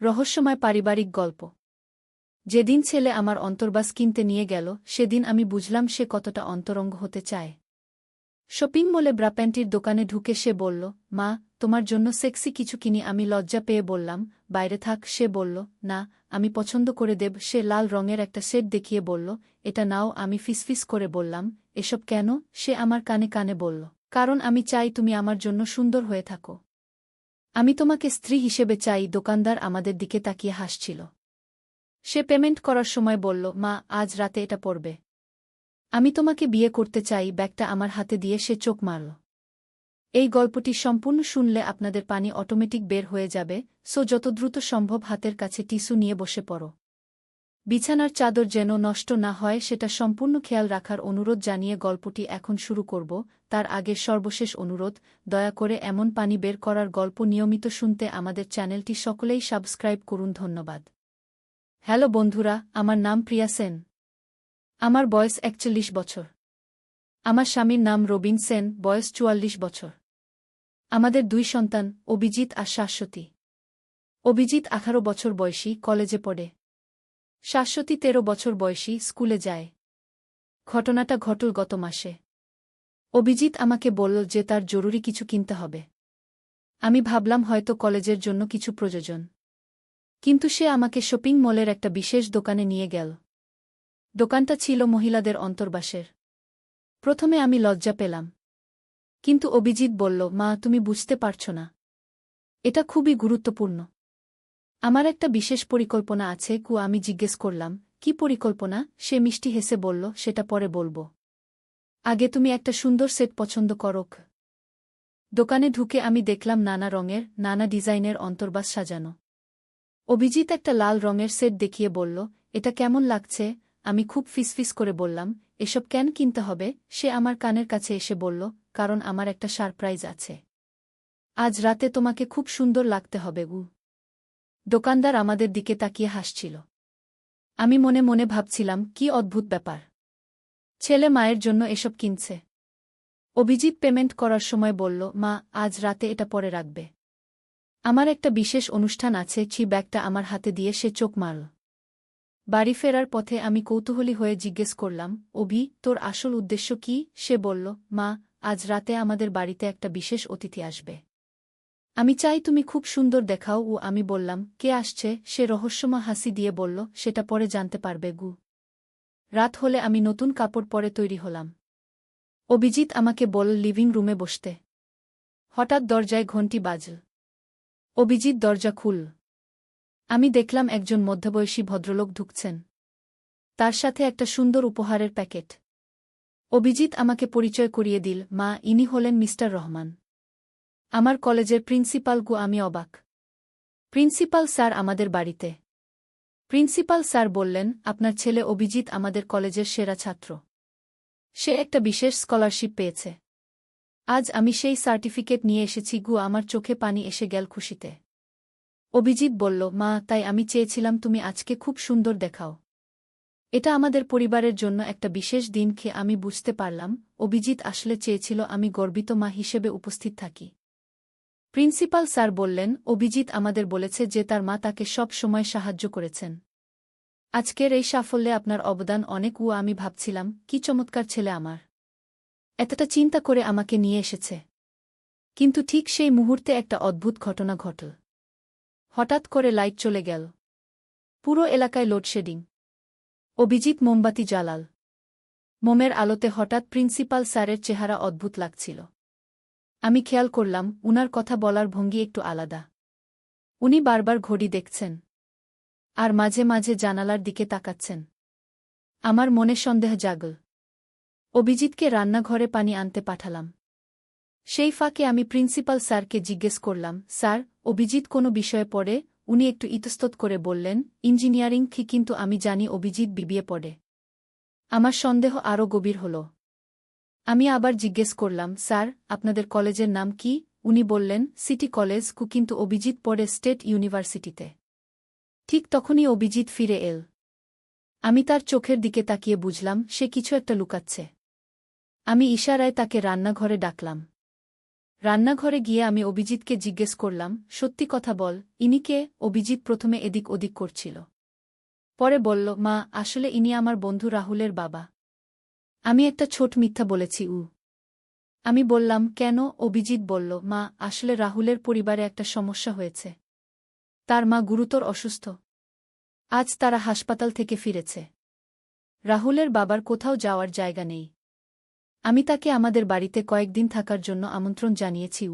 রহস্যময় পারিবারিক গল্প। যেদিন ছেলে আমার অন্তর্বাস কিনতে নিয়ে গেল সেদিন আমি বুঝলাম সে কতটা অন্তরঙ্গ হতে চায়। শপিং মলে ব্রা প্যান্টির দোকানে ঢুকে সে বলল, মা, তোমার জন্য সেক্সি কিছু কিনি। আমি লজ্জা পেয়ে বললাম, বাইরে থাক। সে বলল, না, আমি পছন্দ করে দেব। সে লাল রঙের একটা সেট দেখিয়ে বলল, এটা নাও। আমি ফিসফিস করে বললাম, এসব কেন? সে আমার কানে কানে বলল, কারণ আমি চাই তুমি আমার জন্য সুন্দর হয়ে থাকো। আমি তোমাকে স্ত্রী হিসেবে চাই। দোকানদার আমাদের দিকে তাকিয়ে হাসছিল। সে পেমেন্ট করার সময় বলল, মা, আজ রাতে এটা পরবে। আমি তোমাকে বিয়ে করতে চাই। ব্যাগটা আমার হাতে দিয়ে সে চোখ মারল। এই গল্পটি সম্পূর্ণ শুনলে আপনাদের পানি অটোমেটিক বের হয়ে যাবে, সো যত দ্রুত সম্ভব হাতের কাছে টিস্যু নিয়ে বসে পড়ো। বিছানার চাদর যেন নষ্ট না হয় সেটা সম্পূর্ণ খেয়াল রাখার অনুরোধ জানিয়ে গল্পটি এখন শুরু করব। তার আগে সর্বশেষ অনুরোধ, দয়া করে এমন পানি বের করার গল্প নিয়মিত শুনতে আমাদের চ্যানেলটি সকলেই সাবস্ক্রাইব করুন। ধন্যবাদ। হ্যালো বন্ধুরা, আমার নাম প্রিয়া সেন। আমার বয়স ৪১ বছর। আমার স্বামীর নাম রবিন সেন, বয়স ৪৪ বছর। আমাদের ২ সন্তান, অভিজিৎ আর শাশ্বতী। অভিজিৎ ১৮ বছর বয়সী, কলেজে পড়ে। শাশ্বতী ১৩ বছর বয়সী, স্কুলে যায়। ঘটনাটা ঘটল গত মাসে। অভিজিৎ আমাকে বলল যে তার জরুরি কিছু কিনতে হবে। আমি ভাবলাম হয়তো কলেজের জন্য কিছু প্রয়োজন। কিন্তু সে আমাকে শপিং মলের একটা বিশেষ দোকানে নিয়ে গেল। দোকানটা ছিল মহিলাদের অন্তর্বাসের। প্রথমে আমি লজ্জা পেলাম। কিন্তু অভিজিৎ বলল, মা, তুমি বুঝতে পারছ না। এটা খুবই গুরুত্বপূর্ণ। আমার একটা বিশেষ পরিকল্পনা আছে। আমি জিজ্ঞেস করলাম, কি পরিকল্পনা? সে মিষ্টি হেসে বলল, সেটা পরে বলবো। আগে তুমি একটা সুন্দর সেট পছন্দ করোক। দোকানে ঢুকে আমি দেখলাম নানা রঙের, নানা ডিজাইনের অন্তর্বাস সাজানো। অভিজিৎ একটা লাল রঙের সেট দেখিয়ে বলল, এটা কেমন লাগছে? আমি খুব ফিসফিস করে বললাম, এসব কেন কিনতে হবে? সে আমার কানের কাছে এসে বলল, কারণ আমার একটা সারপ্রাইজ আছে। আজ রাতে তোমাকে খুব সুন্দর লাগতে হবে। দোকানদার আমাদের দিকে তাকিয়ে হাসছিল। আমি মনে মনে ভাবছিলাম, কি অদ্ভুত ব্যাপার। ছেলে মায়ের জন্য এসব কিনছে। অভিজিৎ পেমেন্ট করার সময় বলল, মা, আজ রাতে এটা পরে রাখবে। আমার একটা বিশেষ অনুষ্ঠান আছে। ব্যাগটা আমার হাতে দিয়ে সে চোখ মারল। বাড়ি ফেরার পথে আমি কৌতূহলী হয়ে জিজ্ঞেস করলাম, অভি, তোর আসল উদ্দেশ্য কি? সে বলল, মা, আজ রাতে আমাদের বাড়িতে একটা বিশেষ অতিথি আসবে। আমি চাই তুমি খুব সুন্দর দেখাও। আমি বললাম, কে আসছে? সে রহস্যময় হাসি দিয়ে বলল, সেটা পরে জানতে পারবে। রাত হলে আমি নতুন কাপড় পরে তৈরি হলাম। অভিজিৎ আমাকে বলল লিভিং রুমে বসতে। হঠাৎ দরজায় ঘণ্টি বাজল। অভিজিৎ দরজা খুলল। আমি দেখলাম একজন মধ্যবয়সী ভদ্রলোক ঢুকছেন। তার সাথে একটা সুন্দর উপহারের প্যাকেট। অভিজিৎ আমাকে পরিচয় করিয়ে দিল, মা, ইনি হলেন মিস্টার রহমান, আমার কলেজের প্রিন্সিপাল। আমি অবাক। প্রিন্সিপাল স্যার আমাদের বাড়িতে? প্রিন্সিপাল স্যার বললেন, আপনার ছেলে অভিজিৎ আমাদের কলেজের সেরা ছাত্র। সে একটা বিশেষ স্কলারশিপ পেয়েছে। আজ আমি সেই সার্টিফিকেট নিয়ে এসেছি। আমার চোখে পানি এসে গেল খুশিতে। অভিজিৎ বলল, মা, তাই আমি চেয়েছিলাম তুমি আজকে খুব সুন্দর দেখাও। এটা আমাদের পরিবারের জন্য একটা বিশেষ দিন। আমি বুঝতে পারলাম অভিজিৎ আসলে চেয়েছিল আমি গর্বিত মা হিসেবে উপস্থিত থাকি। প্রিন্সিপাল স্যার বললেন, অভিজিৎ আমাদের বলেছে যে তার মা তাকে সব সময় সাহায্য করেছেন। আজকের এই সাফল্যে আপনার অবদান অনেক। আমি ভাবছিলাম, কি চমৎকার ছেলে আমার। এতটা চিন্তা করে আমাকে নিয়ে এসেছে। কিন্তু ঠিক সেই মুহূর্তে একটা অদ্ভুত ঘটনা ঘটল। হঠাৎ করে লাইট চলে গেল। পুরো এলাকায় লোডশেডিং। অভিজিৎ মোমবাতি জ্বালাল। মোমের আলোতে হঠাৎ প্রিন্সিপাল স্যারের চেহারা অদ্ভুত লাগছিল। আমি খেয়াল করলাম, উনার কথা বলার ভঙ্গি একটু আলাদা। উনি বারবার ঘড়ি দেখছেন। আর মাঝে মাঝে জানালার দিকে তাকাচ্ছেন। আমার মনে সন্দেহ জাগল। অভিজিৎকে রান্নাঘরে পানি আনতে পাঠালাম। সেই ফাঁকে আমি প্রিন্সিপাল স্যারকে জিজ্ঞেস করলাম, স্যার, অভিজিৎ কোনো বিষয়ে পড়ে? উনি একটু ইতস্তত করে বললেন, ইঞ্জিনিয়ারিং। কিন্তু আমি জানি অভিজিৎ বিবিএ পড়ে। আমার সন্দেহ আরও গভীর হল। আমি আবার জিজ্ঞেস করলাম, স্যার, আপনাদের কলেজের নাম কি? উনি বললেন, সিটি কলেজ। কিন্তু অভিজিৎ পড়ে স্টেট ইউনিভার্সিটিতে। ঠিক তখনই অভিজিৎ ফিরে এল। আমি তার চোখের দিকে তাকিয়ে বুঝলাম সে কিছু একটা লুকাচ্ছে। আমি ইশারায় তাকে রান্নাঘরে ডাকলাম। রান্নাঘরে গিয়ে আমি অভিজিৎকে জিজ্ঞেস করলাম, সত্যি কথা বল, ইনি কে? অভিজিৎ প্রথমে এদিক ওদিক করছিল। পরে বলল, মা, আসলে ইনি আমার বন্ধু রাহুলের বাবা। আমি একটা ছোট মিথ্যা বলেছি। আমি বললাম, কেন? অভিজিৎ বলল, মা, আসলে রাহুলের পরিবারে একটা সমস্যা হয়েছে। তার মা গুরুতর অসুস্থ। আজ তারা হাসপাতাল থেকে ফিরেছে। রাহুলের বাবার কোথাও যাওয়ার জায়গা নেই। আমি তাকে আমাদের বাড়িতে কয়েকদিন থাকার জন্য আমন্ত্রণ জানিয়েছি।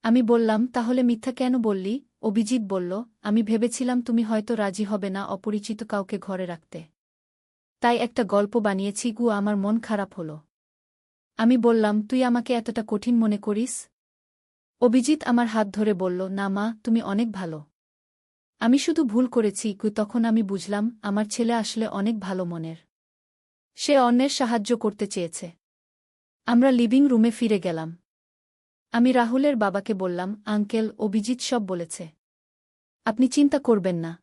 আমি বললাম, তাহলে মিথ্যা কেন বললি? অভিজিৎ বলল, আমি ভেবেছিলাম তুমি হয়তো রাজি হবে না অপরিচিত কাউকে ঘরে রাখতে। তাই একটা গল্প বানিয়েছি। আমার মন খারাপ হল। আমি বললাম, তুই আমাকে এতটা কঠিন মনে করিস? অভিজিৎ আমার হাত ধরে বলল, না মা, তুমি অনেক ভালো। আমি শুধু ভুল করেছি। তখন আমি বুঝলাম, আমার ছেলে আসলে অনেক ভালো মনের। সে অন্যের সাহায্য করতে চেয়েছে। আমরা লিভিং রুমে ফিরে গেলাম। আমি রাহুলের বাবাকে বললাম, আঙ্কেল, অভিজিৎ সব বলেছে। আপনি চিন্তা করবেন না।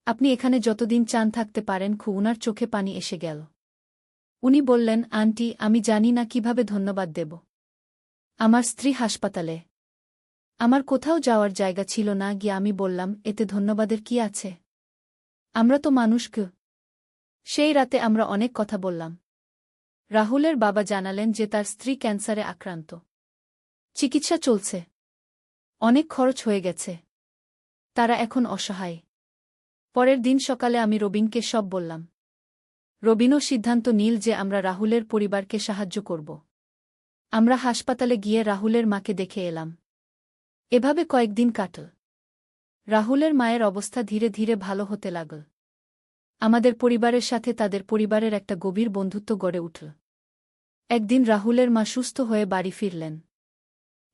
আপনি এখানে যতদিন চান থাকতে পারেন। উনার চোখে পানি এসে গেল। উনি বললেন, আন্টি, আমি জানি না কিভাবে ধন্যবাদ দেব। আমার স্ত্রী হাসপাতালে। আমার কোথাও যাওয়ার জায়গা ছিল না। গিয়ে আমি বললাম, এতে ধন্যবাদের কি আছে? আমরা তো মানুষ। সেই রাতে আমরা অনেক কথা বললাম। রাহুলের বাবা জানালেন যে তার স্ত্রী ক্যান্সারে আক্রান্ত। চিকিৎসা চলছে। অনেক খরচ হয়ে গেছে। তারা এখন অসহায়। পরের দিন সকালে আমি রবিনকে সব বললাম। রবিনও সিদ্ধান্ত নিল যে আমরা রাহুলের পরিবারকে সাহায্য করব। আমরা হাসপাতালে গিয়ে রাহুলের মাকে দেখে এলাম। এভাবে কয়েকদিন কাটল। রাহুলের মায়ের অবস্থা ধীরে ধীরে ভালো হতে লাগল। আমাদের পরিবারের সাথে তাদের পরিবারের একটা গভীর বন্ধুত্ব গড়ে উঠল। একদিন রাহুলের মা সুস্থ হয়ে বাড়ি ফিরলেন।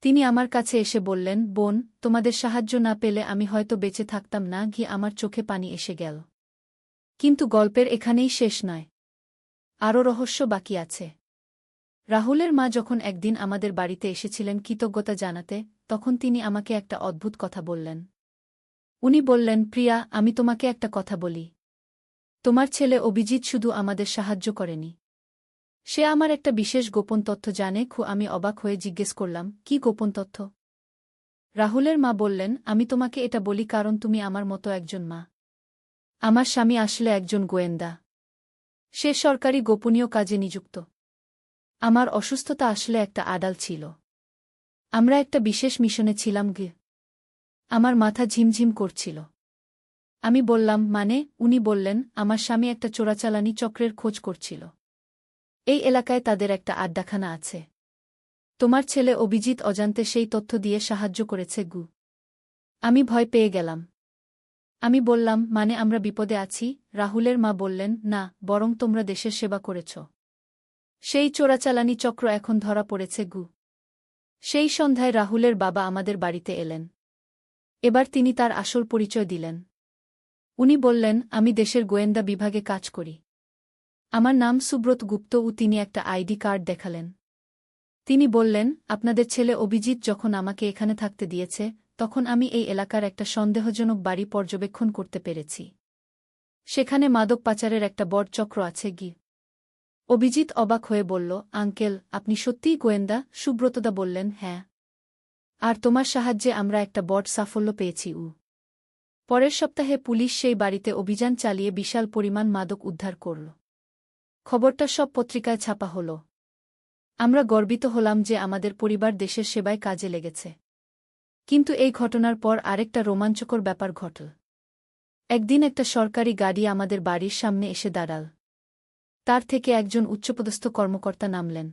তিনি আমার কাছে এসে বললেন, বোন, তোমাদের সাহায্য না পেলে আমি হয়তো বেঁচে থাকতাম না। আমার চোখে পানি এসে গেল। কিন্তু গল্পের এখানেই শেষ নয়। আরও রহস্য বাকি আছে। রাহুলের মা যখন একদিন আমাদের বাড়িতে এসেছিলেন কৃতজ্ঞতা জানাতে, তখন তিনি আমাকে একটা অদ্ভুত কথা বললেন। উনি বললেন, প্রিয়া, আমি তোমাকে একটা কথা বলি। তোমার ছেলে অভিজিৎ শুধু আমাদের সাহায্য করেনি। সে আমার একটা বিশেষ গোপন তথ্য জানে। আমি অবাক হয়ে জিজ্ঞেস করলাম, কি গোপন তথ্য? রাহুলের মা বললেন, আমি তোমাকে এটা বলি কারণ তুমি আমার মতো একজন মা। আমার স্বামী আসলে একজন গোয়েন্দা। সে সরকারি গোপনীয় কাজে নিযুক্ত। আমার অসুস্থতা আসলে একটা আড়াল ছিল। আমরা একটা বিশেষ মিশনে ছিলাম। আমার মাথা ঝিমঝিম করছিল। আমি বললাম, মানে? উনি বললেন, আমার স্বামী একটা চোরাচালানি চক্রের খোঁজ করছিল। এই এলাকায় তাদের একটা আড্ডাখানা আছে। তোমার ছেলে অভিজিৎ অজান্তে সেই তথ্য দিয়ে সাহায্য করেছে। আমি ভয় পেয়ে গেলাম। আমি বললাম, মানে আমরা বিপদে আছি? রাহুলের মা বললেন, না, বরং তোমরা দেশের সেবা করেছ। সেই চোরাচালানি চক্র এখন ধরা পড়েছে। সেই সন্ধ্যায় রাহুলের বাবা আমাদের বাড়িতে এলেন। এবার তিনি তার আসল পরিচয় দিলেন। উনি বললেন, আমি দেশের গোয়েন্দা বিভাগে কাজ করি। আমার নাম সুব্রত গুপ্ত। তিনি একটা আইডি কার্ড দেখালেন। তিনি বললেন, আপনাদের ছেলে অভিজিৎ যখন আমাকে এখানে থাকতে দিয়েছে, তখন আমি এই এলাকার একটা সন্দেহজনক বাড়ি পর্যবেক্ষণ করতে পেরেছি। সেখানে মাদক পাচারের একটা বড় চক্র আছে। অভিজিৎ অবাক হয়ে বলল, আঙ্কেল, আপনি সত্যিই গোয়েন্দা? সুব্রতদা বললেন, হ্যাঁ। আর তোমার সাহায্যে আমরা একটা বড় সাফল্য পেয়েছি। পরের সপ্তাহে পুলিশ সেই বাড়িতে অভিযান চালিয়ে বিশাল পরিমাণ মাদক উদ্ধার করল। খবরটা সব পত্রিকায় ছাপা হল। আমরা গর্বিত হলাম যে আমাদের পরিবার দেশের সেবায় কাজে লেগেছে। কিন্তু এই ঘটনার পর আরেকটা রোমাঞ্চকর ব্যাপার ঘটল। একদিন একটা সরকারি গাড়ি আমাদের বাড়ির সামনে এসে দাঁড়াল। তার থেকে একজন উচ্চপদস্থ কর্মকর্তা নামলেন।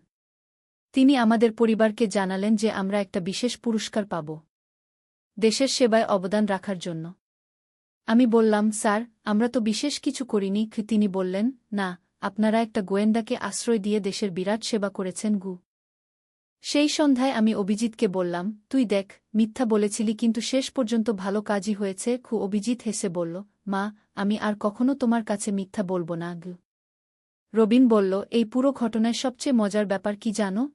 তিনি আমাদের পরিবারকে জানালেন যে আমরা একটা বিশেষ পুরস্কার পাব, দেশের সেবায় অবদান রাখার জন্য। আমি বললাম, স্যার, আমরা তো বিশেষ কিছু করিনি। তিনি বললেন, না, আপনারা একটা গোয়েন্দাকে আশ্রয় দিয়ে দেশের বিরাট সেবা করেছেন। সেই সন্ধ্যায় আমি অভিজিৎকে বললাম, তুই দেখ, মিথ্যা বলেছিলি কিন্তু শেষ পর্যন্ত ভালো কাজই হয়েছে। অভিজিৎ হেসে বলল, মা, আমি আর কখনো তোমার কাছে মিথ্যা বলব না। রবিন বলল, এই পুরো ঘটনায় সবচেয়ে মজার ব্যাপার কি জানো?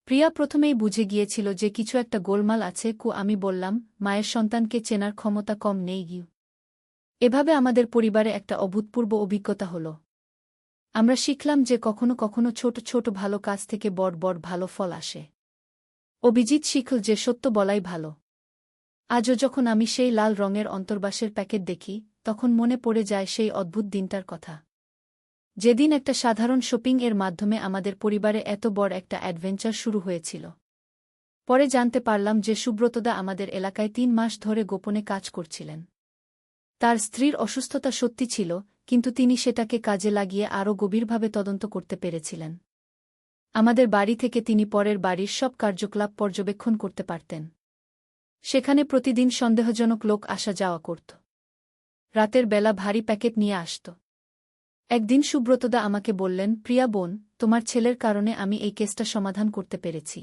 প্রিয়া প্রথমেই বুঝে গিয়েছিল যে কিছু একটা গোলমাল আছে। আমি বললাম, মায়ের সন্তানকে চেনার ক্ষমতা কম নেই। এভাবে আমাদের পরিবারে একটা অভূতপূর্ব অভিজ্ঞতা হল। আমরা শিখলাম যে কখনো কখনো ছোট ছোট ভালো কাজ থেকে বড় বড় ভালো ফল আসে। অভিজিৎ শিখল যে সত্য বলাই ভালো। আজও যখন আমি সেই লাল রঙের অন্তর্বাসের প্যাকেট দেখি, তখন মনে পড়ে যায় সেই অদ্ভুত দিনটার কথা। যেদিন একটা সাধারণ শপিং এর মাধ্যমে আমাদের পরিবারে এত বড় একটা অ্যাডভেঞ্চার শুরু হয়েছিল। পরে জানতে পারলাম যে সুব্রতদা আমাদের এলাকায় ৩ মাস ধরে গোপনে কাজ করছিলেন। তার স্ত্রীর অসুস্থতা সত্যি ছিল, কিন্তু তিনি সেটাকে কাজে লাগিয়ে আরও গভীরভাবে তদন্ত করতে পেরেছিলেন। আমাদের বাড়ি থেকে তিনি পরের বাড়ির সব কার্যকলাপ পর্যবেক্ষণ করতে পারতেন। সেখানে প্রতিদিন সন্দেহজনক লোক আসা যাওয়া করত। রাতের বেলা ভারী প্যাকেট নিয়ে আসত। একদিন সুব্রতদা আমাকে বললেন, প্রিয়া বোন, তোমার ছেলের কারণে আমি এই কেসটা সমাধান করতে পেরেছি।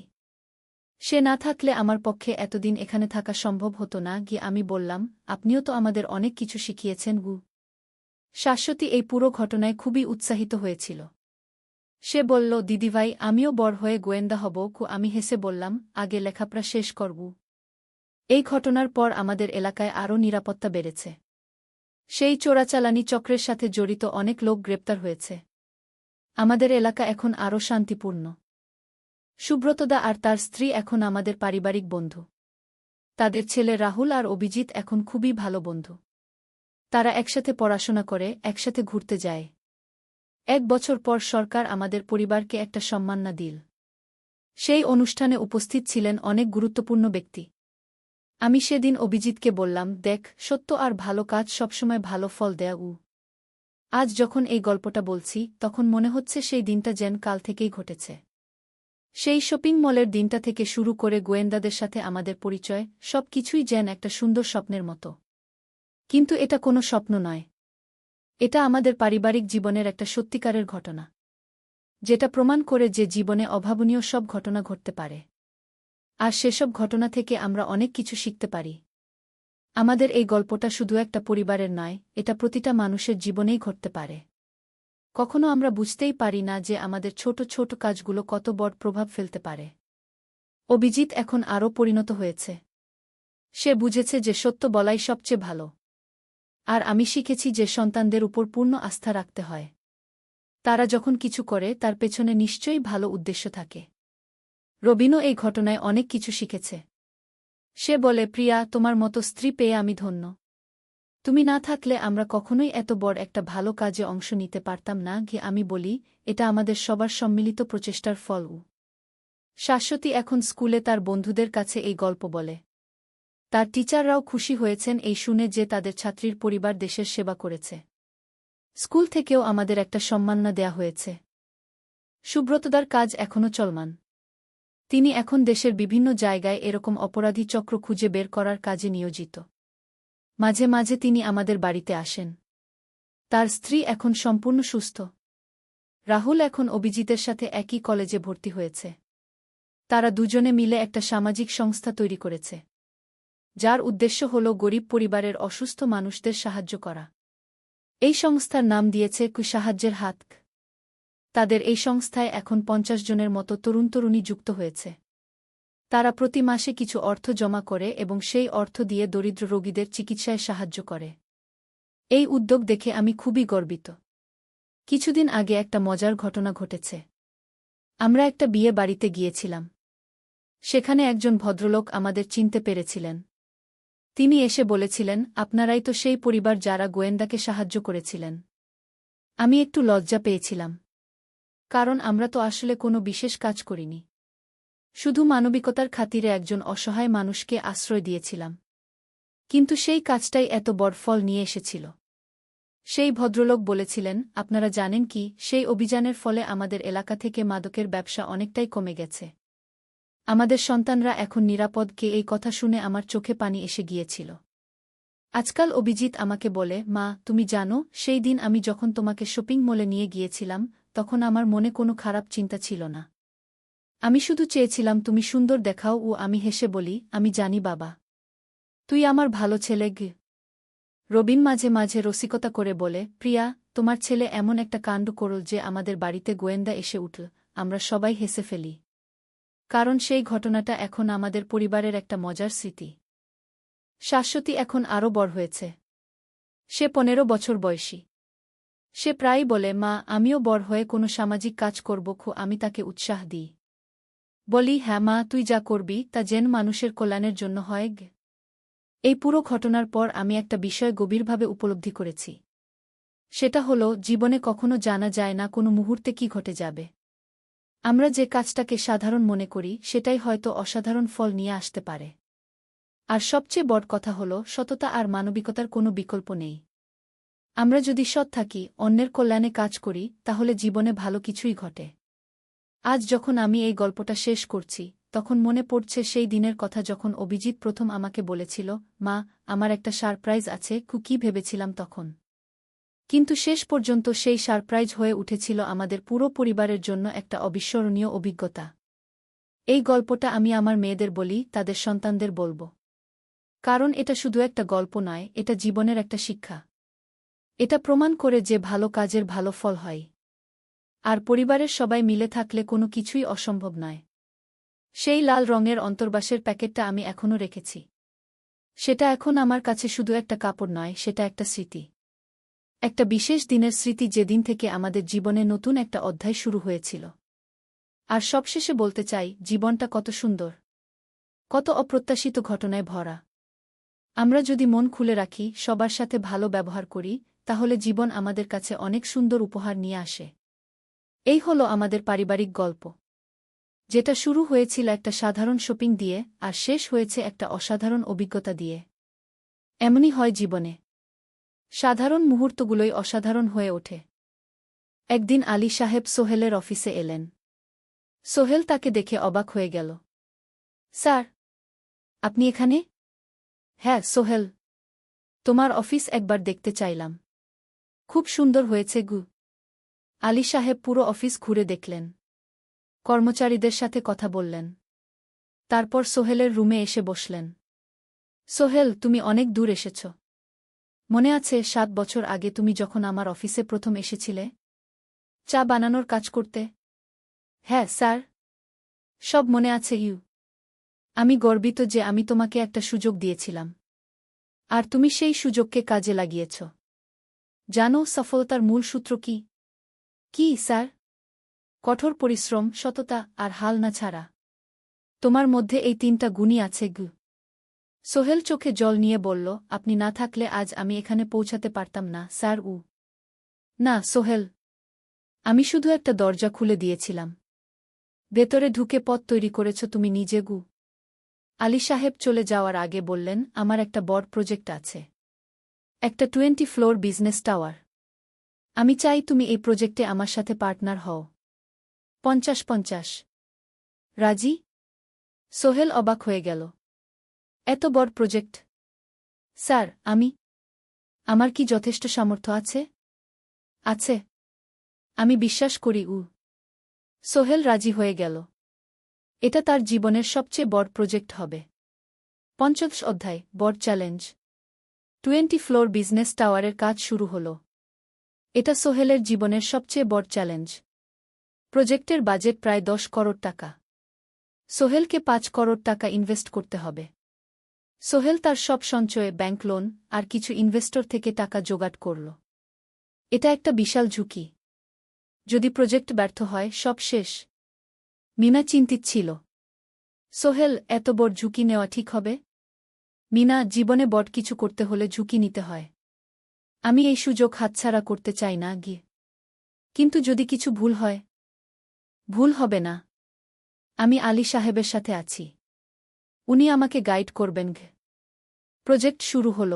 সে না থাকলে আমার পক্ষে এতদিন এখানে থাকা সম্ভব হতো না। গিয়ে আমি বললাম, আপনিও তো আমাদের অনেক কিছু শিখিয়েছেন গু। শাশ্বতী এই পুরো ঘটনায় খুবই উৎসাহিত হয়েছিল। সে বলল, দিদিভাই, আমিও বড় হয়ে গোয়েন্দা হব। আমি হেসে বললাম, আগে লেখাপড়া শেষ করব। এই ঘটনার পর আমাদের এলাকায় আরও নিরাপত্তা বেড়েছে। সেই চোরাচালানি চক্রের সাথে জড়িত অনেক লোক গ্রেপ্তার হয়েছে। আমাদের এলাকা এখন আরও শান্তিপূর্ণ। সুব্রতদা আর তার স্ত্রী এখন আমাদের পারিবারিক বন্ধু। তাদের ছেলে রাহুল আর অভিজিৎ এখন খুবই ভালো বন্ধু। তারা একসাথে পড়াশোনা করে, একসাথে ঘুরতে যায়। 1 বছর পর সরকার আমাদের পরিবারকে একটা সম্মাননা দিল। সেই অনুষ্ঠানে উপস্থিত ছিলেন অনেক গুরুত্বপূর্ণ ব্যক্তি। আমি সেদিন অভিজিৎকে বললাম, দেখ, সত্য আর ভালো কাজ সবসময় ভালো ফল দেয়। আজ যখন এই গল্পটা বলছি, তখন মনে হচ্ছে সেই দিনটা যেন কাল থেকেই ঘটেছে। সেই শপিং মলের দিনটা থেকে শুরু করে গোয়েন্দাদের সাথে আমাদের পরিচয়, সব কিছুই যেন একটা সুন্দর স্বপ্নের মতো। কিন্তু এটা কোনো স্বপ্ন নয়। এটা আমাদের পারিবারিক জীবনের একটা সত্যিকারের ঘটনা, যেটা প্রমাণ করে যে জীবনে অভাবনীয় সব ঘটনা ঘটতে পারে। আর সেসব ঘটনা থেকে আমরা অনেক কিছু শিখতে পারি। আমাদের এই গল্পটা শুধু একটা পরিবারের নয়, এটা প্রতিটা মানুষের জীবনেই ঘটতে পারে। কখনো আমরা বুঝতেই পারি না যে আমাদের ছোট ছোট কাজগুলো কত বড় প্রভাব ফেলতে পারে। অভিজিৎ এখন আরও পরিণত হয়েছে। সে বুঝেছে যে সত্য বলাই সবচেয়ে ভালো। আর আমি শিখেছি যে সন্তানদের উপর পূর্ণ আস্থা রাখতে হয়। তারা যখন কিছু করে, তার পেছনে নিশ্চয়ই ভালো উদ্দেশ্য থাকে। রবিনও এই ঘটনায় অনেক কিছু শিখেছে। সে বলে, প্রিয়া, তোমার মতো স্ত্রী পেয়ে আমি ধন্য। তুমি না থাকলে আমরা কখনোই এত বড় একটা ভালো কাজে অংশ নিতে পারতাম না। আমি বলি, এটা আমাদের সবার সম্মিলিত প্রচেষ্টার ফল। শাশ্বতী এখন স্কুলে তার বন্ধুদের কাছে এই গল্প বলে। তার টিচাররাও খুশি হয়েছেন এই শুনে যে তাদের ছাত্রীর পরিবার দেশের সেবা করেছে। স্কুল থেকেও আমাদের একটা সম্মাননা দেয়া হয়েছে। সুব্রতদার কাজ এখনও চলমান। তিনি এখন দেশের বিভিন্ন জায়গায় এরকম অপরাধী চক্র খুঁজে বের করার কাজে নিয়োজিত। মাঝে মাঝে তিনি আমাদের বাড়িতে আসেন। তার স্ত্রী এখন সম্পূর্ণ সুস্থ। রাহুল এখন অভিজিতের সাথে একই কলেজে ভর্তি হয়েছে। তারা দুজনে মিলে একটা সামাজিক সংস্থা তৈরি করেছে, যার উদ্দেশ্য হল গরিব পরিবারের অসুস্থ মানুষদের সাহায্য করা। এই সংস্থার নাম দিয়েছে সাহায্যের হাত। তাদের এই সংস্থায় এখন 50 জনের মতো তরুণ-তরুণী যুক্ত হয়েছে। তারা প্রতি মাসে কিছু অর্থ জমা করে এবং সেই অর্থ দিয়ে দরিদ্র রোগীদের চিকিৎসায় সাহায্য করে। এই উদ্যোগ দেখে আমি খুবই গর্বিত। কিছুদিন আগে একটা মজার ঘটনা ঘটেছে। আমরা একটা বিয়ে বাড়িতে গিয়েছিলাম। সেখানে একজন ভদ্রলোক আমাদের চিনতে পেরেছিলেন। তিনি এসে বলেছিলেন, আপনারাই তো সেই পরিবার যারা গোয়েন্দাকে সাহায্য করেছিলেন। আমি একটু লজ্জা পেয়েছিলাম, কারণ আমরা তো আসলে কোনো বিশেষ কাজ করিনি। শুধু মানবিকতার খাতিরে একজন অসহায় মানুষকে আশ্রয় দিয়েছিলাম। কিন্তু সেই কাজটাই এত বড় ফল নিয়ে এসেছিল। সেই ভদ্রলোক বলেছিলেন, আপনারা জানেন কি, সেই অভিযানের ফলে আমাদের এলাকা থেকে মাদকের ব্যবসা অনেকটাই কমে গেছে। আমাদের সন্তানরা এখন নিরাপদ। এই কথা শুনে আমার চোখে পানি এসে গিয়েছিল। আজকাল অভিজিৎ আমাকে বলে, মা, তুমি জানো, সেই দিন আমি যখন তোমাকে শপিং মলে নিয়ে গিয়েছিলাম, তখন আমার মনে কোনো খারাপ চিন্তা ছিল না। আমি শুধু চেয়েছিলাম তুমি সুন্দর দেখাও। আমি হেসে বলি, আমি জানি বাবা, তুই আমার ভালো ছেলে। রবিন মাঝে মাঝে রসিকতা করে বলে, প্রিয়া, তোমার ছেলে এমন একটা কাণ্ড করল যে আমাদের বাড়িতে গোয়েন্দা এসে উঠল। আমরা সবাই হেসে ফেলি, কারণ সেই ঘটনাটা এখন আমাদের পরিবারের একটা মজার স্মৃতি। শাশ্বতী এখন আরও বড় হয়েছে। সে 15 বছর বয়সী। সে প্রায়ই বলে, মা, আমিও বড় হয়ে কোনো সামাজিক কাজ করব। আমি তাকে উৎসাহ দিই। বলি, হ্যাঁ মা, তুই যা করবি তা যেন মানুষের কল্যাণের জন্য হয় গে। এই পুরো ঘটনার পর আমি একটা বিষয় গভীরভাবে উপলব্ধি করেছি। সেটা হলো, জীবনে কখনো জানা যায় না কোনো মুহূর্তে কি ঘটে যাবে। আমরা যে কাজটাকে সাধারণ মনে করি সেটাই হয়তো অসাধারণ ফল নিয়ে আসতে পারে। আর সবচেয়ে বড় কথা হলো, সততা আর মানবিকতার কোনো বিকল্প নেই। আমরা যদি সৎ থাকি, অন্যের কল্যাণে কাজ করি, তাহলে জীবনে ভালো কিছুই ঘটে। আজ যখন আমি এই গল্পটা শেষ করছি, তখন মনে পড়ছে সেই দিনের কথা যখন অভিজিৎ প্রথম আমাকে বলেছিল, মা, আমার একটা সারপ্রাইজ আছে। কি ভেবেছিলাম তখন। কিন্তু শেষ পর্যন্ত সেই সারপ্রাইজ হয়ে উঠেছিল আমাদের পুরো পরিবারের জন্য একটা অবিস্মরণীয় অভিজ্ঞতা। এই গল্পটা আমি আমার মেয়েদের বলি, তাদের সন্তানদের বলব। কারণ এটা শুধু একটা গল্প নয়, এটা জীবনের একটা শিক্ষা। এটা প্রমাণ করে যে ভালো কাজের ভালো ফল হয়। আর পরিবারের সবাই মিলে থাকলে কোনো কিছুই অসম্ভব নয়। সেই লাল রঙের অন্তর্বাসের প্যাকেটটা আমি এখনও রেখেছি। সেটা এখন আমার কাছে শুধু একটা কাপড় নয়, সেটা একটা স্মৃতি। একটা বিশেষ দিনের স্মৃতি, যেদিন থেকে আমাদের জীবনে নতুন একটা অধ্যায় শুরু হয়েছিল। আর সবশেষে বলতে চাই, জীবনটা কত সুন্দর, কত অপ্রত্যাশিত ঘটনায় ভরা। আমরা যদি মন খুলে রাখি, সবার সাথে ভালো ব্যবহার করি, তাহলে জীবন আমাদের কাছে অনেক সুন্দর উপহার নিয়ে আসে। এই হলো আমাদের পারিবারিক গল্প, যেটা শুরু হয়েছিল একটা সাধারণ শপিং দিয়ে আর শেষ হয়েছে একটা অসাধারণ অভিজ্ঞতা দিয়ে। এমনই হয় জীবনে, সাধারণ মুহূর্তগুলোই অসাধারণ হয়ে ওঠে। একদিন আলী সাহেব সোহেলের অফিসে এলেন। সোহেল তাকে দেখে অবাক হয়ে গেল। স্যার, আপনি এখানে? হ্যাঁ সোহেল, তোমার অফিস একবার দেখতে চাইলাম। খুব সুন্দর হয়েছে গু। আলী সাহেব পুরো অফিস ঘুরে দেখলেন, কর্মচারীদের সাথে কথা বললেন। তারপর সোহেলের রুমে এসে বসলেন। সোহেল, তুমি অনেক দূর এসেছ। মনে আছে 7 বছর আগে তুমি যখন আমার অফিসে প্রথম এসেছিলে, চা বানানোর কাজ করতে? হ্যাঁ স্যার, সব মনে আছে ইউ। আমি গর্বিত যে আমি তোমাকে একটা সুযোগ দিয়েছিলাম, আর তুমি সেই সুযোগকে কাজে লাগিয়েছ। জানো সফলতার মূল সূত্র কি? কি স্যার? কঠোর পরিশ্রম, সততা আর হাল না ছাড়া। তোমার মধ্যে এই 3টা গুণই আছে গু। সোহেল চোখে জল নিয়ে বলল, আপনি না থাকলে আজ আমি এখানে পৌঁছাতে পারতাম না স্যার। না সোহেল, আমি শুধু একটা দরজা খুলে দিয়েছিলাম। ভেতরে ঢুকে পথ তৈরি করেছ তুমি নিজে গু। আলী সাহেব চলে যাওয়ার আগে বললেন, আমার একটা বড় প্রজেক্ট আছে, একটা 20 ফ্লোর বিজনেস টাওয়ার। আমি চাই তুমি এই প্রজেক্টে আমার সাথে পার্টনার হও। 50-50। রাজি? সোহেল অবাক হয়ে গেল। এত বড় প্রজেক্ট? স্যার, আমার কি যথেষ্ট সামর্থ্য আছে? আছে, আমি বিশ্বাস করি। সোহেল রাজি হয়ে গেল। এটা তার জীবনের সবচেয়ে বড় প্রজেক্ট হবে। 50 অধ্যায়, বড় চ্যালেঞ্জ। 20 ফ্লোর বিজনেস টাওয়ারের কাজ শুরু হল। এটা সোহেলের জীবনের সবচেয়ে বড় চ্যালেঞ্জ। প্রজেক্টের বাজেট প্রায় 10 করোড় টাকা। সোহেলকে 5 করোড় টাকা ইনভেস্ট করতে হবে। সোহেল তার সব সঞ্চয়ে, ব্যাংক লোন আর কিছু ইনভেস্টর থেকে টাকা জোগাড় করল। এটা একটা বিশাল ঝুঁকি। যদি প্রজেক্ট ব্যর্থ হয়, সব শেষ। মিনা চিন্তিত ছিল। সোহেল, এত বড় ঝুঁকি নেওয়া ঠিক হবে? মিনা, জীবনে বড় কিছু করতে হলে ঝুঁকি নিতে হয়। আমি এই সুযোগ হাতছাড়া করতে চাই না গিয়ে। কিন্তু যদি কিছু ভুল হয়? ভুল হবে না। আমি আলী সাহেবের সাথে আছি, উনি আমাকে গাইড করবেন। প্রজেক্ট শুরু হল।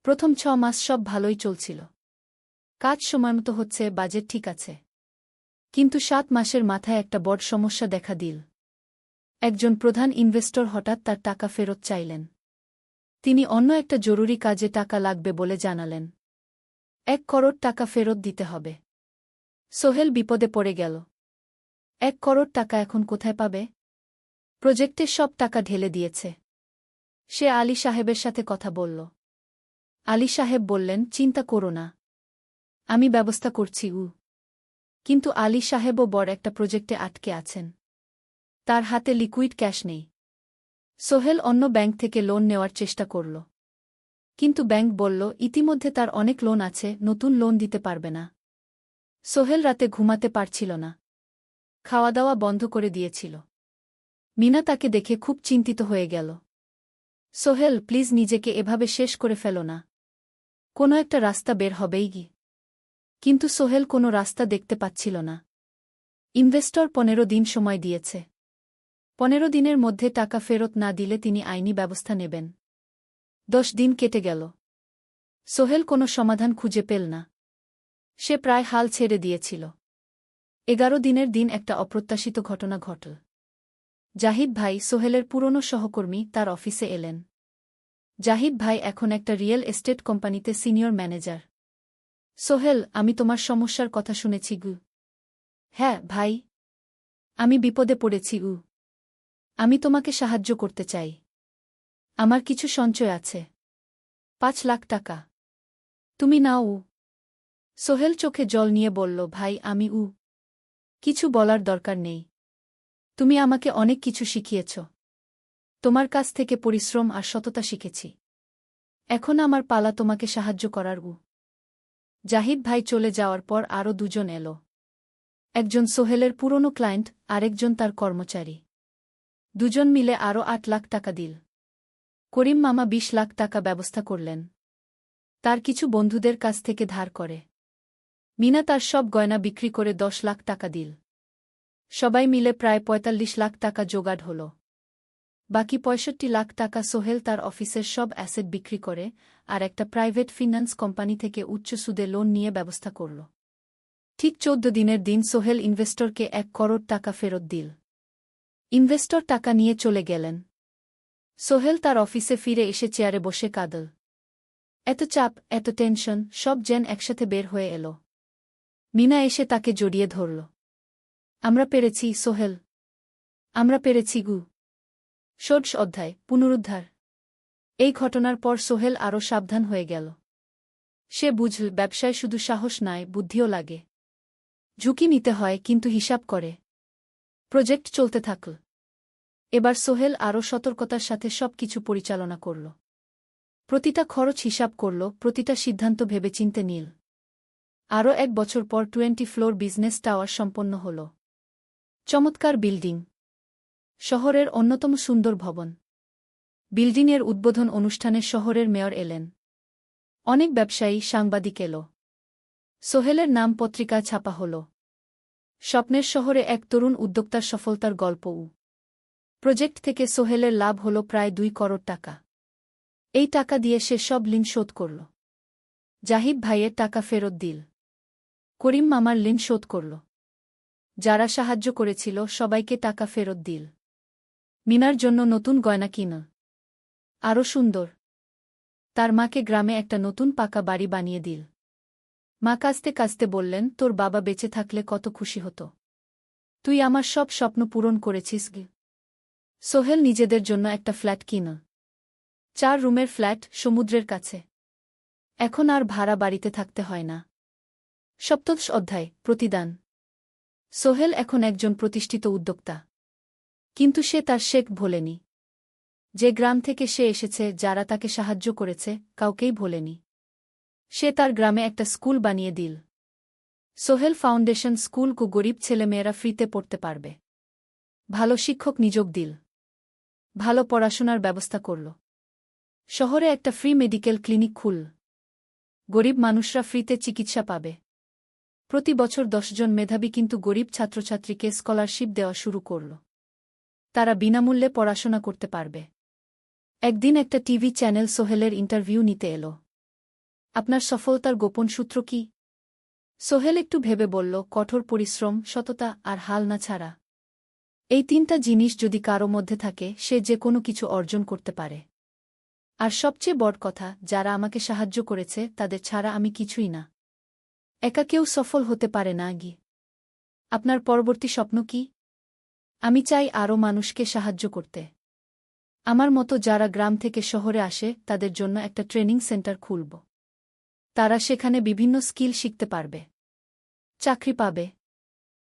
প্রথম 6 মাস সব ভালোই চলছিল। কাজ সময়মতো হচ্ছে, বাজেট ঠিক আছে। কিন্তু 7 মাসের মাথায় একটা বড় সমস্যা দেখা দিল। একজন প্রধান ইনভেস্টর হঠাৎ তার টাকা ফেরত চাইলেন। তিনি অন্য একটা জরুরি কাজে টাকা লাগবে বলে জানালেন। 1 করোড় টাকা ফেরত দিতে হবে। সোহেল বিপদে পড়ে গেল। 1 করোড় টাকা এখন কোথায় পাবে? প্রজেক্টে সব টাকা ঢেলে দিয়েছে। সে আলী সাহেবের সাথে কথা বলল। আলী সাহেব বললেন, চিন্তা করো না, আমি ব্যবস্থা করছি। কিন্তু আলী সাহেবও বড় একটা প্রজেক্টে আটকে আছেন। তার হাতে লিকুইড ক্যাশ নেই। সোহেল অন্য ব্যাংক থেকে লোন নেওয়ার চেষ্টা করল। কিন্তু ব্যাংক বলল, ইতিমধ্যে তার অনেক লোন আছে, নতুন লোন দিতে পারবে না। সোহেল রাতে ঘুমাতে পারছিল না। খাওয়া দাওয়া বন্ধ করে দিয়েছিল। মিনা তাকে দেখে খুব চিন্তিত হয়ে গেল। সোহেল, প্লিজ নিজেকে এভাবে শেষ করে ফেলো না। কোনো একটা রাস্তা বের হবেই কি। কিন্তু সোহেল কোনো রাস্তা দেখতে পাচ্ছিল না। ইনভেস্টর 15 দিন সময় দিয়েছে। 15 দিনের মধ্যে টাকা ফেরত না দিলে তিনি আইনি ব্যবস্থা নেবেন। 10 দিন কেটে গেল। সোহেল কোনো সমাধান খুঁজে পেল না। সে প্রায় হাল ছেড়ে দিয়েছিল। 11 দিনের দিন একটা অপ্রত্যাশিত ঘটনা ঘটল। জাহিদ ভাই, সোহেলের পুরনো সহকর্মী, তার অফিসে এলেন। জাহিদ ভাই এখন একটা রিয়েল এস্টেট কোম্পানিতে সিনিয়র ম্যানেজার। সোহেল, আমি তোমার সমস্যার কথা শুনেছি গু। হ্যাঁ ভাই, আমি বিপদে পড়েছি গু। আমি তোমাকে সাহায্য করতে চাই। আমার কিছু সঞ্চয় আছে। 5 লাখ টাকা। তুমি নাও। সোহেল চোখে জল নিয়ে বলল, ভাই আমি কিছু বলার দরকার নেই। তুমি আমাকে অনেক কিছু শিখিয়েছ। তোমার কাছ থেকে পরিশ্রম আর সততা শিখেছি। এখন আমার পালা তোমাকে সাহায্য করার। জাহিদ ভাই চলে যাওয়ার পর আরও দুজন এলো। একজন সোহেলের পুরনো ক্লায়েন্ট, আরেকজন তার কর্মচারী। দুজন মিলে আরও 8 লাখ টাকা দিল। করিম মামা 20 লাখ টাকা ব্যবস্থা করলেন। তার কিছু বন্ধুদের কাছ থেকে ধার করে। মিনা তার সব গয়না বিক্রি করে 10 লাখ টাকা দিল। সবাই মিলে প্রায় 45 লাখ টাকা জোগাড় হল। বাকি 65 লাখ টাকা সোহেল তার অফিসের সব অ্যাসেট বিক্রি করে আর একটা প্রাইভেট ফিন্যান্স কোম্পানি থেকে উচ্চ সুদে লোন নিয়ে ব্যবস্থা করল। ঠিক 14 দিনের দিন সোহেল ইনভেস্টরকে 1 করোড় টাকা ফেরত দিল। ইনভেস্টর টাকা নিয়ে চলে গেলেন। সোহেল তার অফিসে ফিরে এসে চেয়ারে বসে কাঁদল। এত চাপ, এত টেনশন, সব যেন একসাথে বের হয়ে এলো। মিনা এসে তাকে জড়িয়ে ধরল। আমরা পেরেছি সোহেল। আমরা পেরেছি গু। ষোড়শ অধ্যায়, পুনরুদ্ধার। এই ঘটনার পর সোহেল আরও সাবধান হয়ে গেল। সে বুঝল, ব্যবসায় শুধু সাহস নয়, বুদ্ধিও লাগে। ঝুঁকি নিতে হয়, কিন্তু হিসাব করে। প্রজেক্ট চলতে থাকল। এবার সোহেল আরও সতর্কতার সাথে সবকিছু পরিচালনা করল। প্রতিটা খরচ হিসাব করল, প্রতিটা সিদ্ধান্ত ভেবেচিন্তে নিল। আরও 1 বছর পর 20 ফ্লোর বিজনেস টাওয়ার সম্পন্ন হল। চমৎকার বিল্ডিং। শহরের অন্যতম সুন্দর ভবন। বিল্ডিংয়ের উদ্বোধন অনুষ্ঠানে শহরের মেয়র এলেন। অনেক ব্যবসায়ী, সাংবাদিক এল। সোহেলের নাম পত্রিকায় ছাপা হল। স্বপ্নের শহরে এক তরুণ উদ্যোক্তার সফলতার গল্প। প্রজেক্ট থেকে সোহেলের লাভ হল প্রায় 2 করোড় টাকা। এই টাকা দিয়ে সে সব ঋণ শোধ করল। জাহিদ ভাইয়ের টাকা ফেরত দিল। করিম মামার ঋণ শোধ করল। যারা সাহায্য করেছিল সবাইকে টাকা ফেরত দিল। মিনার জন্য নতুন গয়না কিনল। আরও সুন্দর। তার মাকে গ্রামে একটা নতুন পাকা বাড়ি বানিয়ে দিল। মা কাঁদতে কাঁদতে বললেন, তোর বাবা বেঁচে থাকলে কত খুশি হতো। তুই আমার সব স্বপ্ন পূরণ করেছিস গে। সোহেল নিজেদের জন্য একটা ফ্ল্যাট কিনল। 4 রুমের ফ্ল্যাট, সমুদ্রের কাছে। এখন আর ভাড়া বাড়িতে থাকতে হয় না। সপ্তদশ অধ্যায়, প্রতিদান। সোহেল এখন একজন প্রতিষ্ঠিত উদ্যোক্তা। কিন্তু সে তার শেখ ভোলেনি। যে গ্রাম থেকে সে এসেছে, যারা তাকে সাহায্য করেছে, কাউকেই ভোলেনি। সে তার গ্রামে একটা স্কুল বানিয়ে দিল। সোহেল ফাউন্ডেশন স্কুল কো গরিব ছেলেমেয়েরা ফ্রিতে পড়তে পারবে। ভালো শিক্ষক নিযোগ দিল। ভালো পড়াশোনার ব্যবস্থা করল। শহরে একটা ফ্রি মেডিকেল ক্লিনিক খুলল। গরিব মানুষরা ফ্রিতে চিকিৎসা পাবে। প্রতি বছর 10 জন মেধাবী কিন্তু গরিব ছাত্রছাত্রীকে স্কলারশিপ দেওয়া শুরু করল। তারা বিনামূল্যে পড়াশোনা করতে পারবে। একদিন একটা টিভি চ্যানেল সোহেলের ইন্টারভিউ নিতে এলো। আপনার সফলতার গোপন সূত্র কি? সোহেল একটু ভেবে বলল, কঠোর পরিশ্রম, সততা আর হাল না ছাড়া। এই 3টা জিনিস যদি কারো মধ্যে থাকে, সে যে কোনো কিছু অর্জন করতে পারে। আর সবচেয়ে বড় কথা, যারা আমাকে সাহায্য করেছে তাদের ছাড়া আমি কিছুই না। একা কেউ সফল হতে পারে না গি। আপনার পরবর্তী স্বপ্ন কি? আমি চাই আরও মানুষকে সাহায্য করতে। আমার মতো যারা গ্রাম থেকে শহরে আসে তাদের জন্য একটা ট্রেনিং সেন্টার খুলব। তারা সেখানে বিভিন্ন স্কিল শিখতে পারবে, চাকরি পাবে,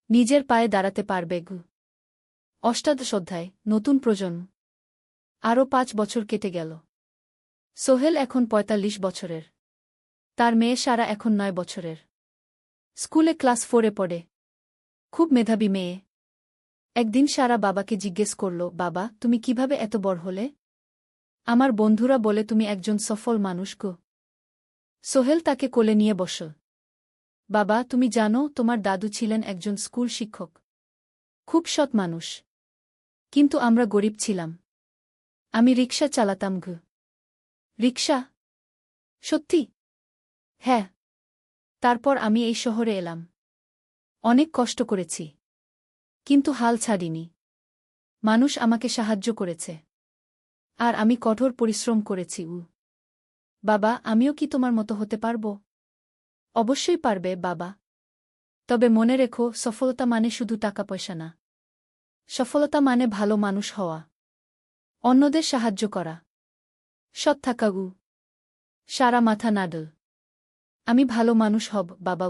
নিজের পায়ে দাঁড়াতে পারবে। অষ্টাদশ অধ্যায়, নতুন প্রজন্ম। আরও 5 বছর কেটে গেল। সোহেল এখন 45 বছরের। তার মেয়ে সারা এখন 9 বছরের। স্কুলে ক্লাস 4-এ পড়ে। খুব মেধাবী মেয়ে। একদিন সারা বাবাকে জিজ্ঞেস করল, বাবা, তুমি কিভাবে এত বড় হলে? আমার বন্ধুরা বলে তুমি একজন সফল মানুষ গো। সোহেল তাকে কোলে নিয়ে বসল। বাবা, তুমি জানো তোমার দাদু ছিলেন একজন স্কুল শিক্ষক। খুব সৎ মানুষ। কিন্তু আমরা গরিব ছিলাম। আমি রিকশা চালাতাম গো। রিকশা? সত্যি? হ্যাঁ। তারপর আমি এই শহরে এলাম। অনেক কষ্ট করেছি। কিন্তু হাল ছাড়িনি। মানুষ আমাকে সাহায্য করেছে। আর আমি কঠোর পরিশ্রম করেছি। বাবা, আমিও কি তোমার মতো হতে পারব? অবশ্যই পারবে বাবা। তবে মনে রেখো, সফলতা মানে শুধু টাকা পয়সা না। সফলতা মানে ভালো মানুষ হওয়া। অন্যদের সাহায্য করা। সৎ থাকা। সারা মাথা নাডল। আমি ভালো মানুষ হব বাবা।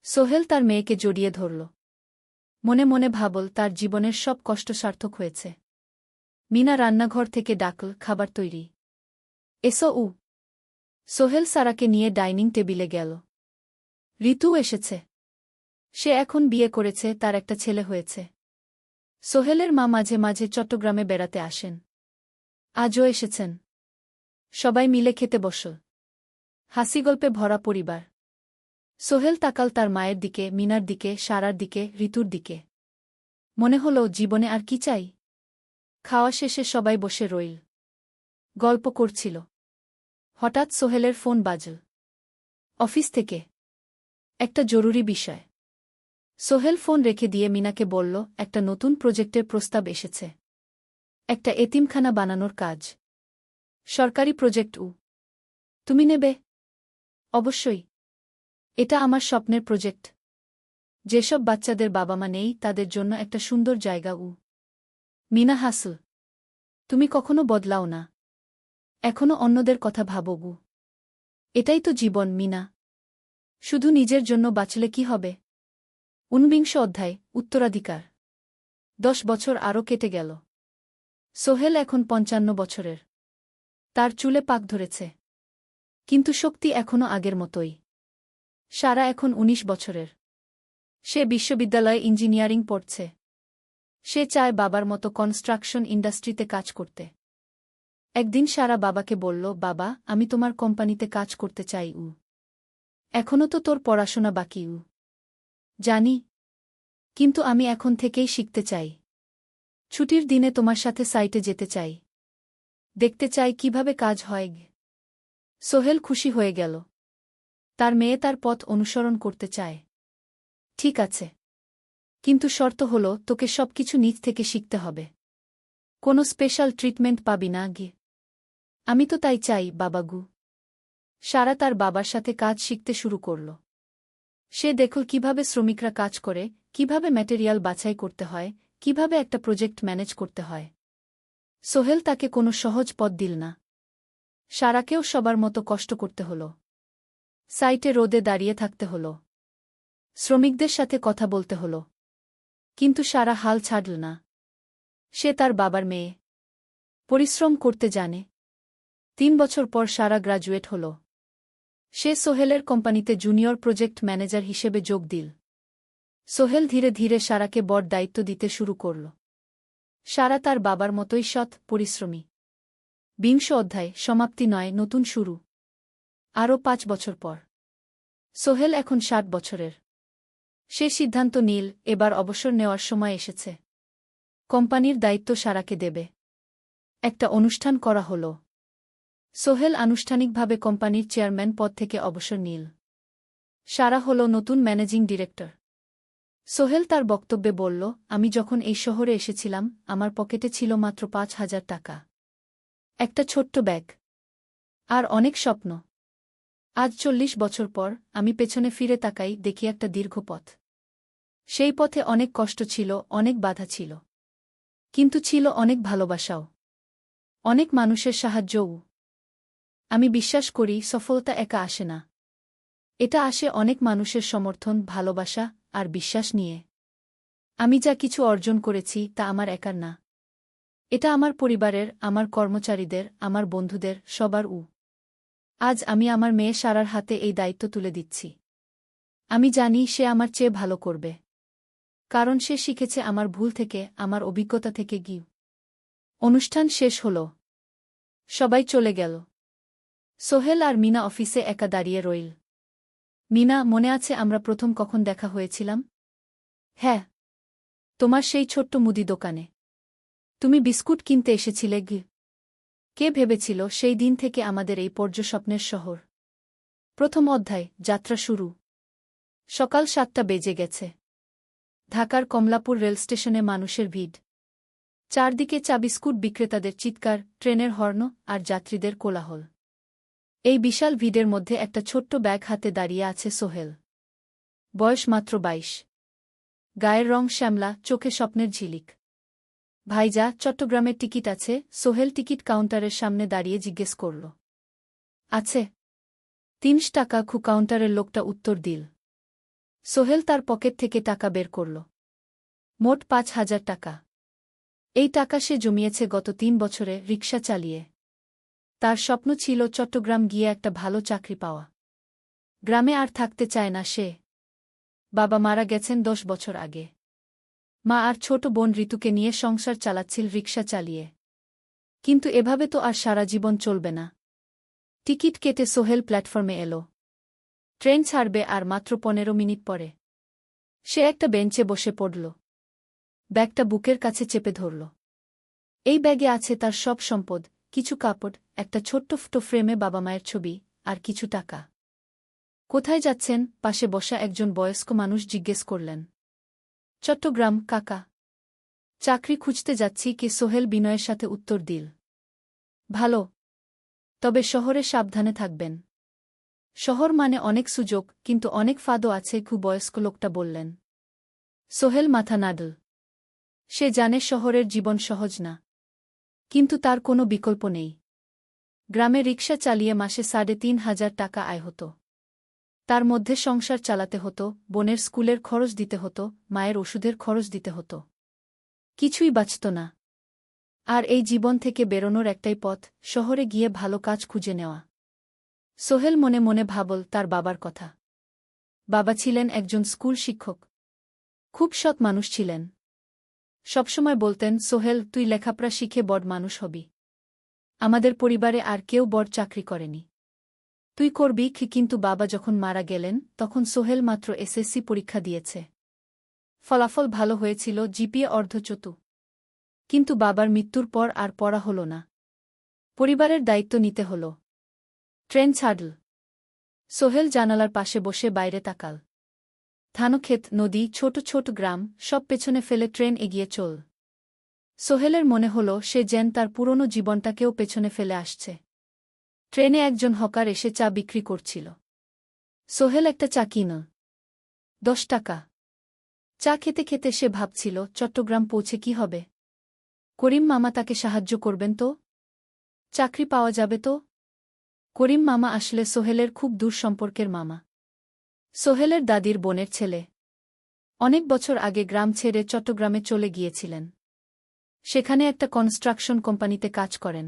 সোহেল তার মেয়েকে জড়িয়ে ধরল। মনে মনে ভাবল তার জীবনের সব কষ্ট সার্থক হয়েছে। মিনা রান্নাঘর থেকে ডাকল, খাবার তৈরি। এসো। সোহেল সারাকে নিয়ে ডাইনিং টেবিলে গেল। ঋতু এসেছে। সে এখন বিয়ে করেছে, তার একটা ছেলে হয়েছে। সোহেলের মা মাঝে মাঝে চট্টগ্রামে বেড়াতে আসেন। আজও এসেছেন। সবাই মিলে খেতে বসল। হাসিগল্পে ভরা পরিবার। সোহেল তাকাল তার মায়ের দিকে, মিনার দিকে, সারার দিকে, ঋতুর দিকে। মনে হল জীবনে আর কি চাই। খাওয়া শেষে সবাই বসে রইল। গল্প করছিল। হঠাৎ সোহেলের ফোন বাজল। অফিস থেকে। একটা জরুরি বিষয়। সোহেল ফোন রেখে দিয়ে মিনাকে বলল, একটা নতুন প্রজেক্টের প্রস্তাব এসেছে। একটা এতিমখানা বানানোর কাজ। সরকারি প্রজেক্ট। তুমি নেবে? অবশ্যই। এটা আমার স্বপ্নের প্রজেক্ট। যেসব বাচ্চাদের বাবা মা নেই তাদের জন্য একটা সুন্দর জায়গা। মিনা হাসল। তুমি কখনো বদলাও না। এখনো অন্যদের কথা ভাবো। এটাই তো জীবন মিনা। শুধু নিজের জন্য বাঁচলে কি হবে? ঊনবিংশ অধ্যায়, উত্তরাধিকার। 10 বছর আরও কেটে গেল। সোহেল এখন 55 বছরের। তার চুলে পাক ধরেছে। কিন্তু শক্তি এখনও আগের মতোই। সারা এখন 19 বছরের। সে বিশ্ববিদ্যালয়ে ইঞ্জিনিয়ারিং পড়ছে। সে চায় বাবার মতো কনস্ট্রাকশন ইন্ডাস্ট্রিতে কাজ করতে। একদিন সারা বাবাকে বলল, বাবা, আমি তোমার কোম্পানিতে কাজ করতে চাই। এখনও তো তোর পড়াশোনা বাকি। জানি। কিন্তু আমি এখন থেকেই শিখতে চাই। ছুটির দিনে তোমার সাথে সাইটে যেতে চাই। দেখতে চাই কিভাবে কাজ হয়। সোহেল খুশি হয়ে গেল। তার মেয়ে তার পথ অনুসরণ করতে চায়। ঠিক আছে। কিন্তু শর্ত হল, তোকে সবকিছু নিজ থেকে শিখতে হবে। কোনো স্পেশাল ট্রিটমেন্ট পাবি না। আমি তো তাই চাই বাবাগু। সারা তার বাবার সাথে কাজ শিখতে শুরু করল। সে দেখল কিভাবে শ্রমিকরা কাজ করে, কিভাবে ম্যাটেরিয়াল বাছাই করতে হয়, কিভাবে একটা প্রজেক্ট ম্যানেজ করতে হয়। সোহেল তাকে কোনো সহজ পথ দিল না। সারাকেও সবার মতো কষ্ট করতে হল। সাইটে রোদে দাঁড়িয়ে থাকতে হল। শ্রমিকদের সাথে কথা বলতে হল। কিন্তু সারা হাল ছাড়ল না। সে তার বাবার মেয়ে। পরিশ্রম করতে জানে। 3 বছর পর সারা গ্রাজুয়েট হল। সে সোহেলের কোম্পানিতে জুনিয়র প্রজেক্ট ম্যানেজার হিসেবে যোগ দিল। সোহেল ধীরে ধীরে সারাকে বড় দায়িত্ব দিতে শুরু করল। সারা তার বাবার মতোই সৎ, পরিশ্রমী। 20 অধ্যায়, সমাপ্তি নয়, নতুন শুরু। আরও 5 বছর পর। সোহেল এখন 60 বছরের। সে সিদ্ধান্ত নিল, এবার অবসর নেওয়ার সময় এসেছে। কোম্পানির দায়িত্ব সারাকে দেবে। একটা অনুষ্ঠান করা হল। সোহেল আনুষ্ঠানিকভাবে কোম্পানির চেয়ারম্যান পদ থেকে অবসর নিল। সারা হল নতুন ম্যানেজিং ডিরেক্টর। সোহেল তার বক্তব্যে বলল, আমি যখন এই শহরে এসেছিলাম আমার পকেটে ছিল মাত্র 5,000 টাকা। একটা ছোট্ট ব্যাগ। আর অনেক স্বপ্ন। আজ 40 বছর পর আমি পেছনে ফিরে তাকাই, দেখি একটা দীর্ঘ পথ। সেই পথে অনেক কষ্ট ছিল, অনেক বাধা ছিল। কিন্তু ছিল অনেক ভালোবাসাও। অনেক মানুষের সাহায্যও। আমি বিশ্বাস করি সফলতা একা আসে না। এটা আসে অনেক মানুষের সমর্থন, ভালোবাসা আর বিশ্বাস নিয়ে। আমি যা কিছু অর্জন করেছি তা আমার একার না। এটা আমার পরিবারের, আমার কর্মচারীদের, আমার বন্ধুদের, সবার। আজ আমি আমার মেয়ে সারার হাতে এই দায়িত্ব তুলে দিচ্ছি। আমি জানি সে আমার চেয়ে ভালো করবে। কারণ সে শিখেছে আমার ভুল থেকে, আমার অভিজ্ঞতা থেকে। অনুষ্ঠান শেষ হল। সবাই চলে গেল। সোহেল আর মিনা অফিসে একা দাঁড়িয়ে রইল। মিনা, মনে আছে আমরা প্রথম কখন দেখা হয়েছিলাম? হ্যাঁ, তোমার সেই ছোট্ট মুদি দোকানে। তুমি বিস্কুট কিনতে এসেছিলে। কে ভেবেছিল সেই দিন থেকে আমাদের এই পর্যস্বপ্নের শহর। প্রথম অধ্যায়, যাত্রা শুরু। সকাল 7টা বেজে গেছে। ঢাকার কমলাপুর রেলস্টেশনে মানুষের ভিড়। চারদিকে চা বিস্কুট বিক্রেতাদের চিৎকার, ট্রেনের হর্ন আর যাত্রীদের কোলাহল। এই বিশাল ভিড়ের মধ্যে একটা ছোট্ট ব্যাগ হাতে দাঁড়িয়ে আছে সোহেল। বয়স মাত্র 22। গায়ের রং শ্যামলা, চোখে স্বপ্নের ঝিলিক। ভাইজা, চট্টগ্রামের টিকিট আছে? সোহেল টিকিট কাউন্টারের সামনে দাঁড়িয়ে জিজ্ঞেস করল। আছে। ৩০ টাকা। কাউন্টারের লোকটা উত্তর দিল। সোহেল তার পকেট থেকে টাকা বের করল। মোট ৫,০০০ টাকা। এই টাকা সে জমিয়েছে গত ৩ বছরে রিকশা চালিয়ে। তার স্বপ্ন ছিল চট্টগ্রাম গিয়ে একটা ভালো চাকরি পাওয়া। গ্রামে আর থাকতে চায় না সে। বাবা মারা গেছেন ১০ বছর আগে। মা আর ছোট বোন ঋতুকে নিয়ে সংসার চালাচ্ছিল রিকশা চালিয়ে। কিন্তু এভাবে তো আর সারা জীবন চলবে না। টিকিট কেটে সোহেল প্ল্যাটফর্মে এল। ট্রেন ছাড়বে আর মাত্র ১৫ মিনিট পরে। সে একটা বেঞ্চে বসে পড়ল। ব্যাগটা বুকের কাছে চেপে ধরল। এই ব্যাগে আছে তার সব সম্পদ, কিছু কাপড়, একটা ছোট্ট ফটো ফ্রেমে বাবা মায়ের ছবি, আর কিছু টাকা। কোথায় যাচ্ছেন? পাশে বসা একজন বয়স্ক মানুষ জিজ্ঞেস করলেন। চট্টগ্রাম কাকা। চাকরি খুঁজতে যাচ্ছি। সোহেল বিনয়ের সাথে উত্তর দিল। ভালো। তবে শহরে সাবধানে থাকবেন। শহর মানে অনেক সুযোগ, কিন্তু অনেক ফাঁদও আছে। বয়স্ক লোকটা বললেন। সোহেল মাথা নাড়ল। সে জানে শহরের জীবন সহজ না। কিন্তু তার কোনো বিকল্প নেই। গ্রামে রিকশা চালিয়ে মাসে ৩,৫০০ টাকা আয় হতো। তার মধ্যে সংসার চালাতে হতো, বোনের স্কুলের খরচ দিতে হতো, মায়ের ওষুধের খরচ দিতে হতো। কিছুই বাঁচত না। আর এই জীবন থেকে বেরোনোর একটাই পথ, শহরে গিয়ে ভালো কাজ খুঁজে নেওয়া। সোহেল মনে মনে ভাবল তার বাবার কথা। বাবা ছিলেন একজন স্কুল শিক্ষক। খুব সৎ মানুষ ছিলেন। সবসময় বলতেন, সোহেল, তুই লেখাপড়া শিখে বড় মানুষ হবি। আমাদের পরিবারে আর কেউ বড় চাকরি করেনি। তুই করবি। কিন্তু বাবা যখন মারা গেলেন তখন সোহেল মাত্র এসএসসি পরীক্ষা দিয়েছে। ফলাফল ভালো হয়েছিল, জিপিএ অর্ধচতু। কিন্তু বাবার মৃত্যুর পর আর পড়া হল না। পরিবারের দায়িত্ব নিতে হল। ট্রেন ছাড়ল। সোহেল জানালার পাশে বসে বাইরে তাকাল। ধানক্ষেত, নদী, ছোট ছোট গ্রাম, সব পেছনে ফেলে ট্রেন এগিয়ে চল। সোহেলের মনে হল সে যেন তার পুরনো জীবনটাকেও পেছনে ফেলে আসছে। ট্রেনে একজন হকার এসে চা বিক্রি করছিল। সোহেল একটা চা কিনল। ১০ টাকা। চা খেতে খেতে সে ভাবছিল, চট্টগ্রাম পৌঁছে কি হবে? করিম মামা তাকে সাহায্য করবেন তো? চাকরি পাওয়া যাবে তো? করিম মামা আসলে সোহেলের খুব দূর সম্পর্কের মামা। সোহেলের দাদির বোনের ছেলে। অনেক বছর আগে গ্রাম ছেড়ে চট্টগ্রামে চলে গিয়েছিলেন। সেখানে একটা কনস্ট্রাকশন কোম্পানিতে কাজ করেন।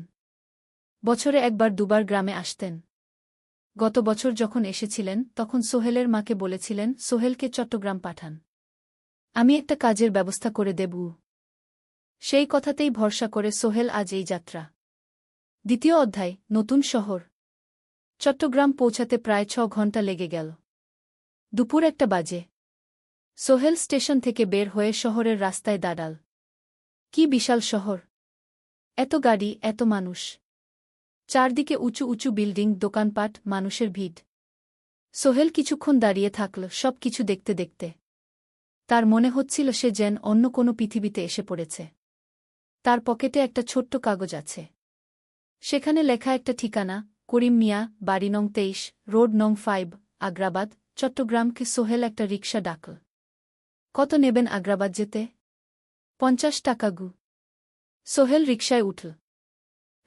বছরে একবার দুবার গ্রামে আসতেন। গত বছর যখন এসেছিলেন তখন সোহেলের মাকে বলেছিলেন, সোহেলকে চট্টগ্রাম পাঠান। আমি একটা কাজের ব্যবস্থা করে দেব। সেই কথাতেই ভরসা করে সোহেল আজ এই যাত্রা। দ্বিতীয় অধ্যায়, নতুন শহর। চট্টগ্রাম পৌঁছাতে প্রায় ৬ ঘণ্টা লেগে গেল। দুপুর ১টা বাজে। সোহেল স্টেশন থেকে বের হয়ে শহরের রাস্তায় দাঁড়াল। কি বিশাল শহর! এত গাড়ি, এত মানুষ। চারদিকে উঁচু উঁচু বিল্ডিং, দোকানপাট, মানুষের ভিড়। সোহেল কিছুক্ষণ দাঁড়িয়ে থাকল, সব কিছু দেখতে দেখতে। তার মনে হচ্ছিল সে যেন অন্য কোনো পৃথিবীতে এসে পড়েছে। তার পকেটে একটা ছোট্ট কাগজ আছে। সেখানে লেখা একটা ঠিকানা, করিম মিয়া, বাড়ি নং ২৩, রোড নং ৫, আগ্রাবাদ, চট্টগ্রামকে। সোহেল একটা রিকশা ডাকল। কত নেবেন আগ্রাবাদ যেতে? ৫০ টাকা। সোহেল রিকশায় উঠল।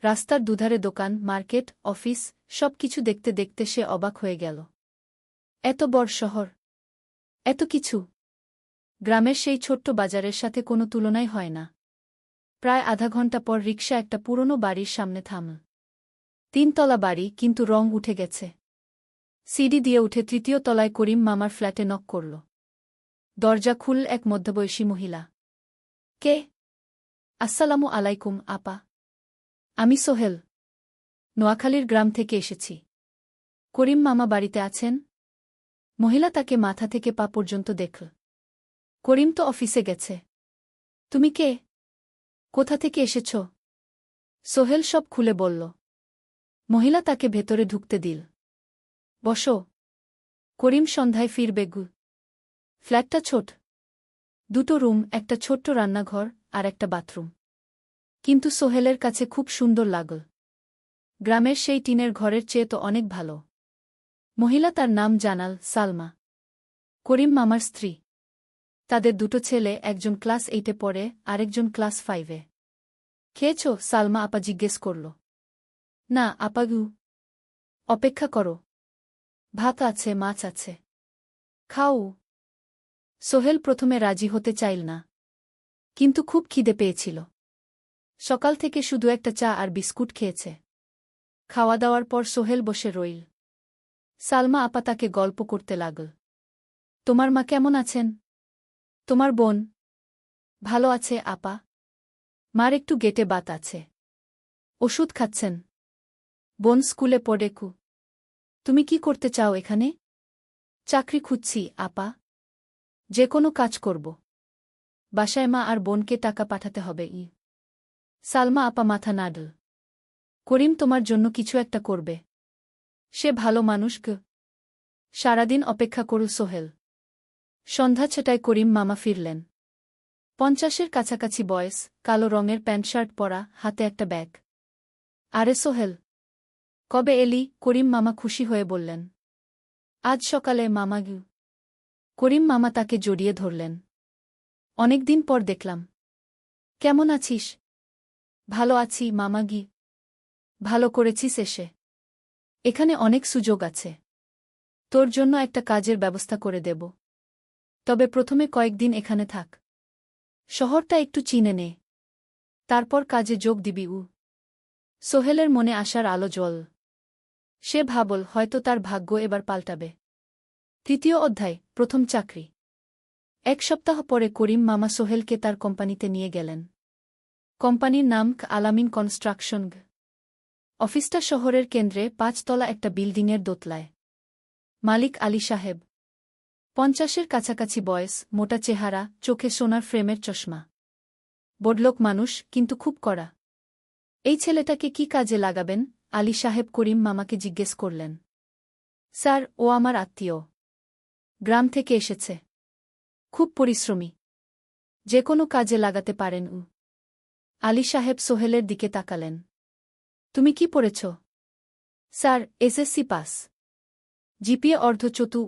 রাস্তার দুধারে দোকান, মার্কেট, অফিস, সব কিছু দেখতে দেখতে সে অবাক হয়ে গেল। এত বড় শহর, এত কিছু! গ্রামের সেই ছোট্ট বাজারের সাথে কোনো তুলনাই হয় না। প্রায় আধা ঘণ্টা পর রিকশা একটা পুরনো বাড়ির সামনে থামল। ৩ তলা বাড়ি, কিন্তু রং উঠে গেছে। সিঁড়ি দিয়ে উঠে ৩য় তলায় করিম মামার ফ্ল্যাটে নক করল। দরজা খুলল এক মধ্যবয়সী মহিলা। কে? আসসালামু আলাইকুম আপা। আমি সোহেল। নোয়াখালীর গ্রাম থেকে এসেছি। করিম মামা বাড়িতে আছেন? মহিলা তাকে মাথা থেকে পা পর্যন্ত দেখল। করিম তো অফিসে গেছে। তুমি কে? কোথা থেকে এসেছ? সোহেল সব খুলে বলল। মহিলা তাকে ভেতরে ঢুকতে দিল। বসো। করিম সন্ধ্যায় ফিরবে গু। ফ্ল্যাটটা ছোট। 2টো রুম, একটা ছোট্ট রান্নাঘর আর একটা বাথরুম। কিন্তু সোহেলের কাছে খুব সুন্দর লাগল। গ্রামের সেই টিনের ঘরের চেয়ে তো অনেক ভালো। মহিলা তার নাম জানাল সালমা। করিম মামার স্ত্রী। তাদের 2টো ছেলে, একজন ক্লাস 8-এ পড়ে আরেকজন ক্লাস 5-এ। খেয়েছ? সালমা আপা জিজ্ঞেস করল। না আপাগু। অপেক্ষা করো। ভাত আছে, মাছ আছে। খাও। সোহেল প্রথমে রাজি হতে চাইল না, কিন্তু খুব খিদে পেয়েছিল। সকাল থেকে শুধু একটা চা আর বিস্কুট খেয়েছে। খাওয়া দাওয়ার পর সোহেল বসে রইল। সালমা আপা তাকে গল্প করতে লাগল। তোমার মা কেমন আছেন? তোমার বোন? ভালো আছে আপা। মার একটু গেটে বাত আছে। ওষুধ খাচ্ছেন। বোন স্কুলে পড়ে কু। তুমি কি করতে চাও এখানে? চাকরি খুঁজছি আপা। যে কোনো কাজ করব। বাসায় মা আর বোনকে টাকা পাঠাতে হবে। সালমা আপা মাথা নাড়ল। করিম তোমার জন্য কিছু একটা করবে। সে ভালো মানুষ গ। সারাদিন অপেক্ষা করু সোহেল। সন্ধ্যা 6টায় করিম মামা ফিরলেন। 50-এর কাছাকাছি বয়স, কালো রঙের প্যান্ট শার্ট পরা, হাতে একটা ব্যাগ। আরে সোহেল, কবে এলি? করিম মামা খুশি হয়ে বললেন। আজ সকালে মামা গু। করিম মামা তাকে জড়িয়ে ধরলেন। অনেকদিন পর দেখলাম। কেমন আছিস? ভালো আছি মামা গি। ভালো করেছিস এসে। এখানে অনেক সুযোগ আছে। তোর জন্য একটা কাজের ব্যবস্থা করে দেব। তবে প্রথমে কয়েকদিন এখানে থাক। শহরটা একটু চিনে নে। তারপর কাজে যোগ দিবি। সোহেলের মনে আসার আলো জ্বল। সে ভাবল হয়তো তার ভাগ্য এবার পাল্টাবে। 3য় অধ্যায়, প্রথম চাকরি। 1 সপ্তাহ পরে করিম মামা সোহেলকে তার কোম্পানিতে নিয়ে গেলেন। কোম্পানির নাম আলামিন কনস্ট্রাকশন। অফিসটা শহরের কেন্দ্রে 5 তলা একটা বিল্ডিংয়ের দোতলায়। মালিক আলী সাহেব। 50-এর কাছাকাছি বয়স, মোটা চেহারা, চোখে সোনার ফ্রেমের চশমা। বড়লোক মানুষ, কিন্তু খুব কড়া। এই ছেলেটাকে কি কাজে লাগাবেন? আলী সাহেব করিম মামাকে জিজ্ঞেস করলেন। স্যার, ও আমার আত্মীয়। গ্রাম থেকে এসেছে। খুব পরিশ্রমী। যে কোনো কাজে লাগাতে পারেন। আলী সাহেব সোহেলের দিকে তাকালেন। তুমি কি পড়েছ? Sir, SSC pass. জিপিএ অর্ধচতু।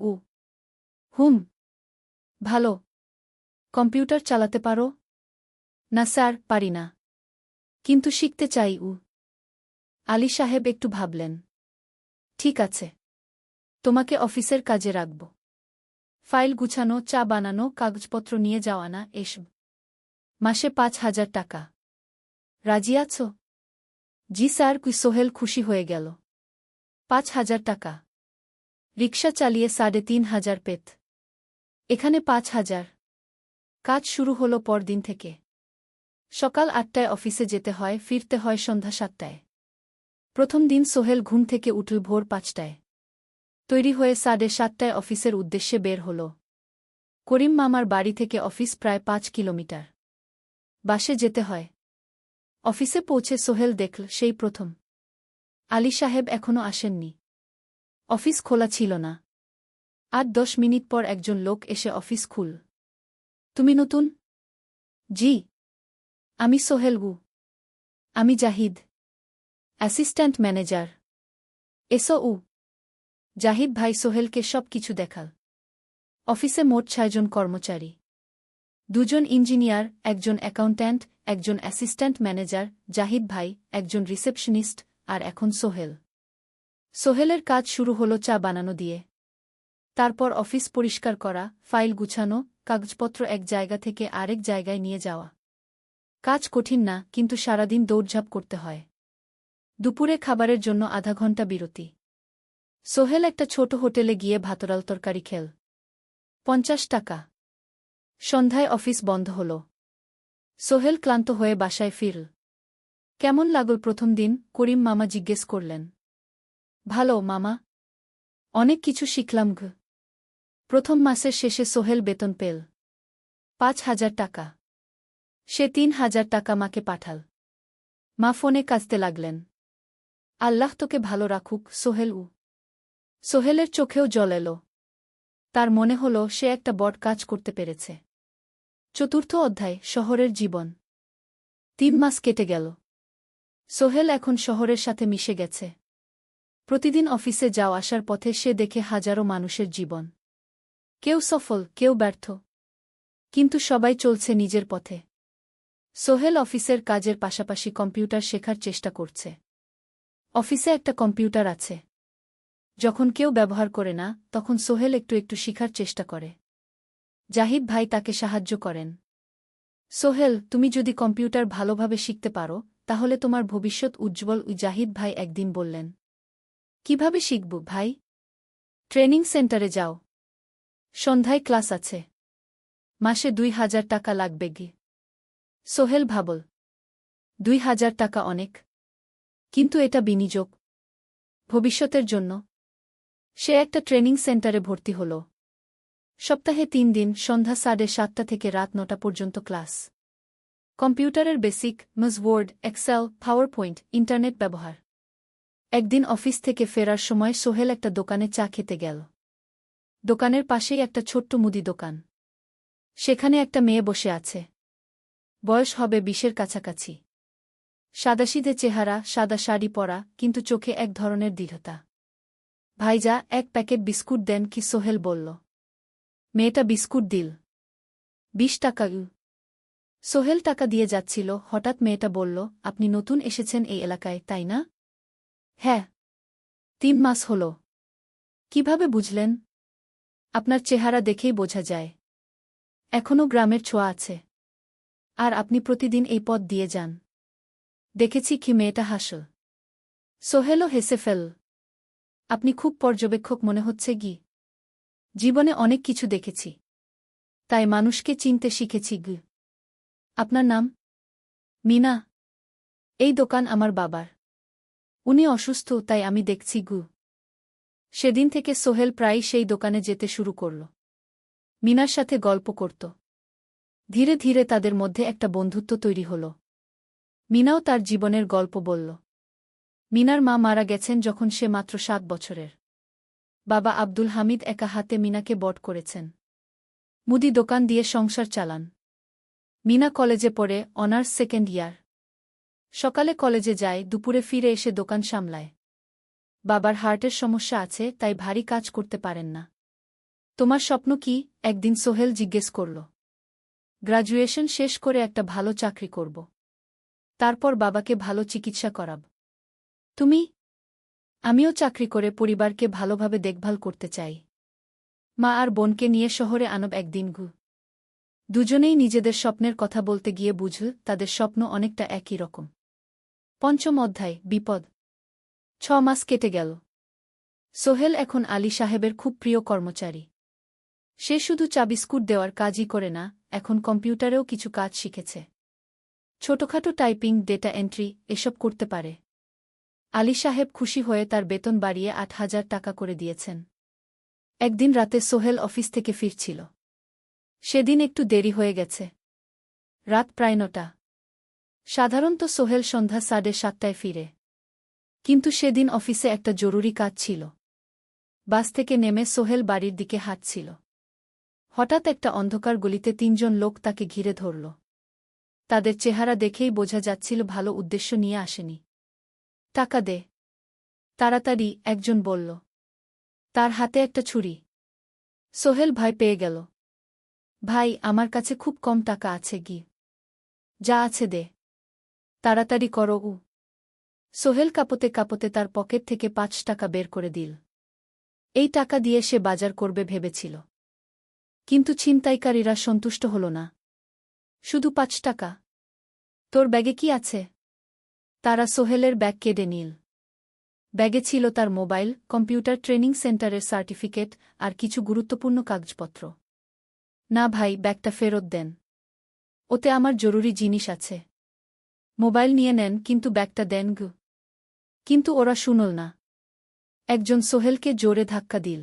হুম। ভালো। কম্পিউটার চালাতে পারো? না স্যার, পারি না। কিন্তু শিখতে চাই। আলী সাহেব একটু ভাবলেন। ঠিক আছে। তোমাকে অফিসের কাজে রাখব। ফাইল গুছানো, চা বানানো, কাগজপত্র নিয়ে যাওয়া, না এসব। মাসে 5,000 টাকা। রাজি আছো? জি স্যার। সোহেল খুশি হয়ে গেল। 5,000 টাকা। রিকশা চালিয়ে 3,500 পেত। এখানে 5,000। কাজ শুরু হলো পরদিন থেকে। সকাল 8টায় অফিসে যেতে হয়, ফিরতে হয় সন্ধ্যা 7টায়। প্রথম দিন সোহেল ঘুম থেকে উঠল ভোর 5টায়। তৈরি হয়ে 7:30টায় অফিসের উদ্দেশ্যে বের হল। করিম মামার বাড়ি থেকে অফিস প্রায় 5 কিলোমিটার। বাসে যেতে হয়। অফিসে পৌঁছে সোহেল দেখল সেই প্রথম আলী সাহেব এখনো আসেননি। অফিস খোলা ছিল না। 8-10 মিনিট পর একজন লোক এসে অফিস খুল। তুমি নতুন? জি। আমি সোহেল গু। আমি জাহিদ, অ্যাসিস্ট্যান্ট ম্যানেজার। এসো। জাহিদ ভাই সোহেলকে সব কিছু দেখাল। অফিসে মোট 6 জন কর্মচারী। 2 জন ইঞ্জিনিয়ার, একজন অ্যাকাউন্ট্যান্ট, একজন অ্যাসিস্ট্যান্ট ম্যানেজার, জাহিদ ভাই, একজন রিসেপশনিস্ট, আর এখন সোহেল। সোহেলের কাজ শুরু হলো চা বানানো দিয়ে। তারপর অফিস পরিষ্কার করা, ফাইল গুছানো, কাগজপত্র এক জায়গা থেকে আরেক জায়গায় নিয়ে যাওয়া। কাজ কঠিন না, কিন্তু সারাদিন দৌড়ঝাঁপ করতে হয়। দুপুরে খাবারের জন্য আধা ঘন্টা বিরতি। সোহেল একটা ছোট হোটেলে গিয়ে ভাতরাল তরকারি খেল। 50 টাকা। সন্ধ্যায় অফিস বন্ধ হল। সোহেল ক্লান্ত হয়ে বাসায় ফিরল। কেমন লাগল প্রথম দিন? করিম মামা জিজ্ঞেস করলেন। ভালো মামা। অনেক কিছু শিখলাম গ। প্রথম মাসের শেষে সোহেল বেতন পেল ৫,০০০ টাকা। সে ৩,০০০ টাকা মাকে পাঠাল। মা ফোনে কাঁদতে লাগলেন। আল্লাহ তোকে ভালো রাখুক সোহেল। সোহেলের চোখেও জল এল। তার মনে হল সে একটা বড় কাজ করতে পেরেছে। চতুর্থ অধ্যায়, শহরের জীবন। ৩ মাস কেটে গেল। সোহেল এখন শহরের সাথে মিশে গেছে। প্রতিদিন অফিসে যাও আসার পথে সে দেখে হাজারো মানুষের জীবন। কেউ সফল, কেউ ব্যর্থ, কিন্তু সবাই চলছে নিজের পথে। সোহেল অফিসের কাজের পাশাপাশি কম্পিউটার শেখার চেষ্টা করছে। অফিসে একটা কম্পিউটার আছে। যখন কেউ ব্যবহার করে না, তখন সোহেল একটু একটু শিখার চেষ্টা করে। জাহিদ ভাই তাকে সাহায্য করেন। সোহেল, তুমি যদি কম্পিউটার ভালোভাবে শিখতে পারো, তাহলে তোমার ভবিষ্যৎ উজ্জ্বল। জাহিদ ভাই একদিন বললেন। কিভাবে শিখব ভাই? ট্রেনিং সেন্টারে যাও। সন্ধ্যায় ক্লাস আছে। মাসে ২,০০০ টাকা লাগবে গি। সোহেল ভাবল, ২,০০০ টাকা অনেক, কিন্তু এটা বিনিয়োগ, ভবিষ্যতের জন্য। সে একটা ট্রেনিং সেন্টারে ভর্তি হল। সপ্তাহে ৩ দিন, সন্ধ্যা ৭:৩০ থেকে রাত ৯টা পর্যন্ত ক্লাস। কম্পিউটারের basic, MS Word, Excel, PowerPoint, internet ব্যবহার। একদিন অফিস থেকে ফেরার সময় সোহেল একটা দোকানে চা খেতে গেল। দোকানের পাশেই একটা ছোট্ট মুদি দোকান। সেখানে একটা মেয়ে বসে আছে। বয়স হবে ২০-এর কাছাকাছি। সাদাসিধে চেহারা, সাদা শাড়ি পরা, কিন্তু চোখে এক ধরনের দৃঢ়তা। ভাইজা, এক প্যাকেট বিস্কুট দেন কি? সোহেল বলল। মেয়েটা বিস্কুট দিল। ২০ টাকা। সোহেল টাকা দিয়ে যাচ্ছিল, হঠাৎ মেয়েটা বলল, আপনি নতুন এসেছেন এই এলাকায়, তাই না? হ্যাঁ। ৩ মাস হল। কিভাবে বুঝলেন? আপনার চেহারা দেখেই বোঝা যায়। এখনও গ্রামের ছোঁয়া আছে। আর আপনি প্রতিদিন এই পথ দিয়ে যান। দেখেছি কি? মেয়েটা হাসল। সোহেলও হেসে ফেল। আপনি খুব পর্যবেক্ষক মনে হচ্ছে গি। জীবনে অনেক কিছু দেখেছি, তাই মানুষকে চিনতে শিখেছি গি। আপনার নাম? মিনা। এই দোকান আমার বাবার। উনি অসুস্থ, তাই আমি দেখছি গু। সেদিন থেকে সোহেল প্রায়ই সেই দোকানে যেতে শুরু করল। মিনার সাথে গল্প করত। ধীরে ধীরে তাদের মধ্যে একটা বন্ধুত্ব তৈরি হল। মিনাও তার জীবনের গল্প বলল। মিনার মা মারা গেছেন যখন সে মাত্র ৭ বছরের। বাবা আব্দুল হামিদ একা হাতে মিনাকে বড় করেছেন। মুদি দোকান দিয়ে সংসার চালান। মিনা কলেজে পড়ে, অনার্স সেকেন্ড ইয়ার। সকালে কলেজে যায়, দুপুরে ফিরে এসে দোকান সামলায়। বাবার হার্টের সমস্যা আছে, তাই ভারী কাজ করতে পারেন না। তোমার স্বপ্ন কি? একদিন সোহেল জিজ্ঞেস করল। গ্র্যাজুয়েশন শেষ করে একটা ভালো চাকরি করব। তারপর বাবাকে ভালো চিকিৎসা করাব। তুমি? আমিও চাকরি করে পরিবারকে ভালোভাবে দেখভাল করতে চাই। মা আর বোনকে নিয়ে শহরে আনব একদিন গু। দুজনেই নিজেদের স্বপ্নের কথা বলতে গিয়ে বুঝল তাদের স্বপ্ন অনেকটা একই রকম। পঞ্চম অধ্যায়, বিপদ। ৬ মাস কেটে গেল। সোহেল এখন আলী সাহেবের খুব প্রিয় কর্মচারী। সে শুধু চা বিস্কুট দেওয়ার কাজই করে না, এখন কম্পিউটারেও কিছু কাজ শিখেছে। ছোটখাটো টাইপিং, ডেটা এন্ট্রি এসব করতে পারে। আলী সাহেব খুশি হয়ে তার বেতন বাড়িয়ে ৮,০০০ টাকা করে দিয়েছেন। একদিন রাতে সোহেল অফিস থেকে ফিরছিল। সেদিন একটু দেরি হয়ে গেছে। রাত প্রায় ৯টা। সাধারণত সোহেল সন্ধ্যা ৭:৩০টায় ফিরে। কিন্তু সেদিন অফিসে একটা জরুরি কাজ ছিল। বাস থেকে নেমে সোহেল বাড়ির দিকে হাঁটছিল। হঠাৎ একটা অন্ধকার গলিতে ৩ জন লোক তাকে ঘিরে ধরল। তাদের চেহারা দেখেই বোঝা যাচ্ছিল ভালো উদ্দেশ্য নিয়ে আসেনি। টাকা দে তাড়াতাড়ি, একজন বলল। তার হাতে একটা ছুরি। সোহেল ভয় পেয়ে গেল। ভাই, আমার কাছে খুব কম টাকা আছে গি। যা আছে দে, তাড়াতাড়ি করো। সোহেল কাঁপতে কাঁপতে তার পকেট থেকে ৫ টাকা বের করে দিল। এই টাকা দিয়ে সে বাজার করবে ভেবেছিল। কিন্তু ছিনতাইকারীরা সন্তুষ্ট হল না। শুধু ৫ টাকা? তোর ব্যাগে কি আছে? তারা সোহেলের ব্যাগ কেড়ে নিল। ব্যাগে ছিল তার মোবাইল, কম্পিউটার, ট্রেনিং সেন্টারের সার্টিফিকেট আর কিছু গুরুত্বপূর্ণ কাগজপত্র। না ভাই, ব্যাগটা ফেরত দেন। ওতে আমার জরুরি জিনিস আছে। মোবাইল নিয়ে নেন, কিন্তু ব্যাগটা দেন গু। কিন্তু ওরা শুনল না। একজন সোহেলকে জোরে ধাক্কা দিল।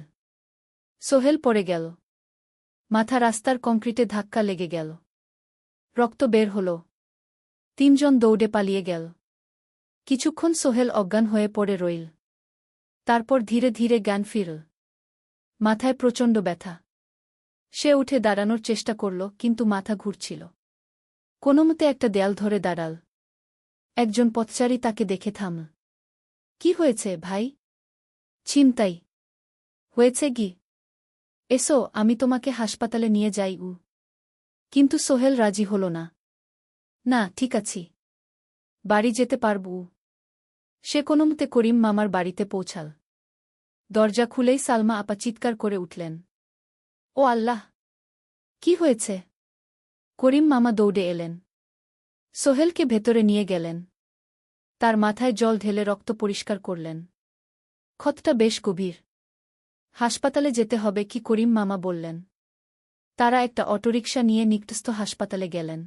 সোহেল পড়ে গেল। মাথা রাস্তার কংক্রিটে ধাক্কা লেগে গেল। রক্ত বের হল। তিনজন দৌড়ে পালিয়ে গেল। কিছুক্ষণ সোহেল অজ্ঞান হয়ে পড়ে রইল। তারপর ধীরে ধীরে জ্ঞান ফিরল। মাথায় প্রচণ্ড ব্যথা। সে উঠে দাঁড়ানোর চেষ্টা করল, কিন্তু মাথা ঘুরছিল। কোনোমতে একটা দেয়াল ধরে দাঁড়াল। একজন পথচারী তাকে দেখে থামল। কি হয়েছে ভাই? ছিনতাই হয়েছে কি? এসো, আমি তোমাকে হাসপাতালে নিয়ে যাই। কিন্তু সোহেল রাজি হল না। না, ঠিক আছি, বাড়ি যেতে পারব। সে কোনোমতে করিম মামার বাড়িতে পৌঁছাল। দরজা খুলেই সালমা আপা চিৎকার করে উঠলেন। ও আল্লাহ! কি হয়েছে? করিম মামা দৌড়ে এলেন। সোহেলকে ভেতরে নিয়ে গেলেন। তার মাথায় জল ঢেলে রক্ত পরিষ্কার করলেন। ক্ষতটা বেশ গভীর। হাসপাতালে যেতে হবে কি? করিম মামা বললেন। তারা একটা অটোরিকশা নিয়ে নিকটস্থ হাসপাতালে গেলেন।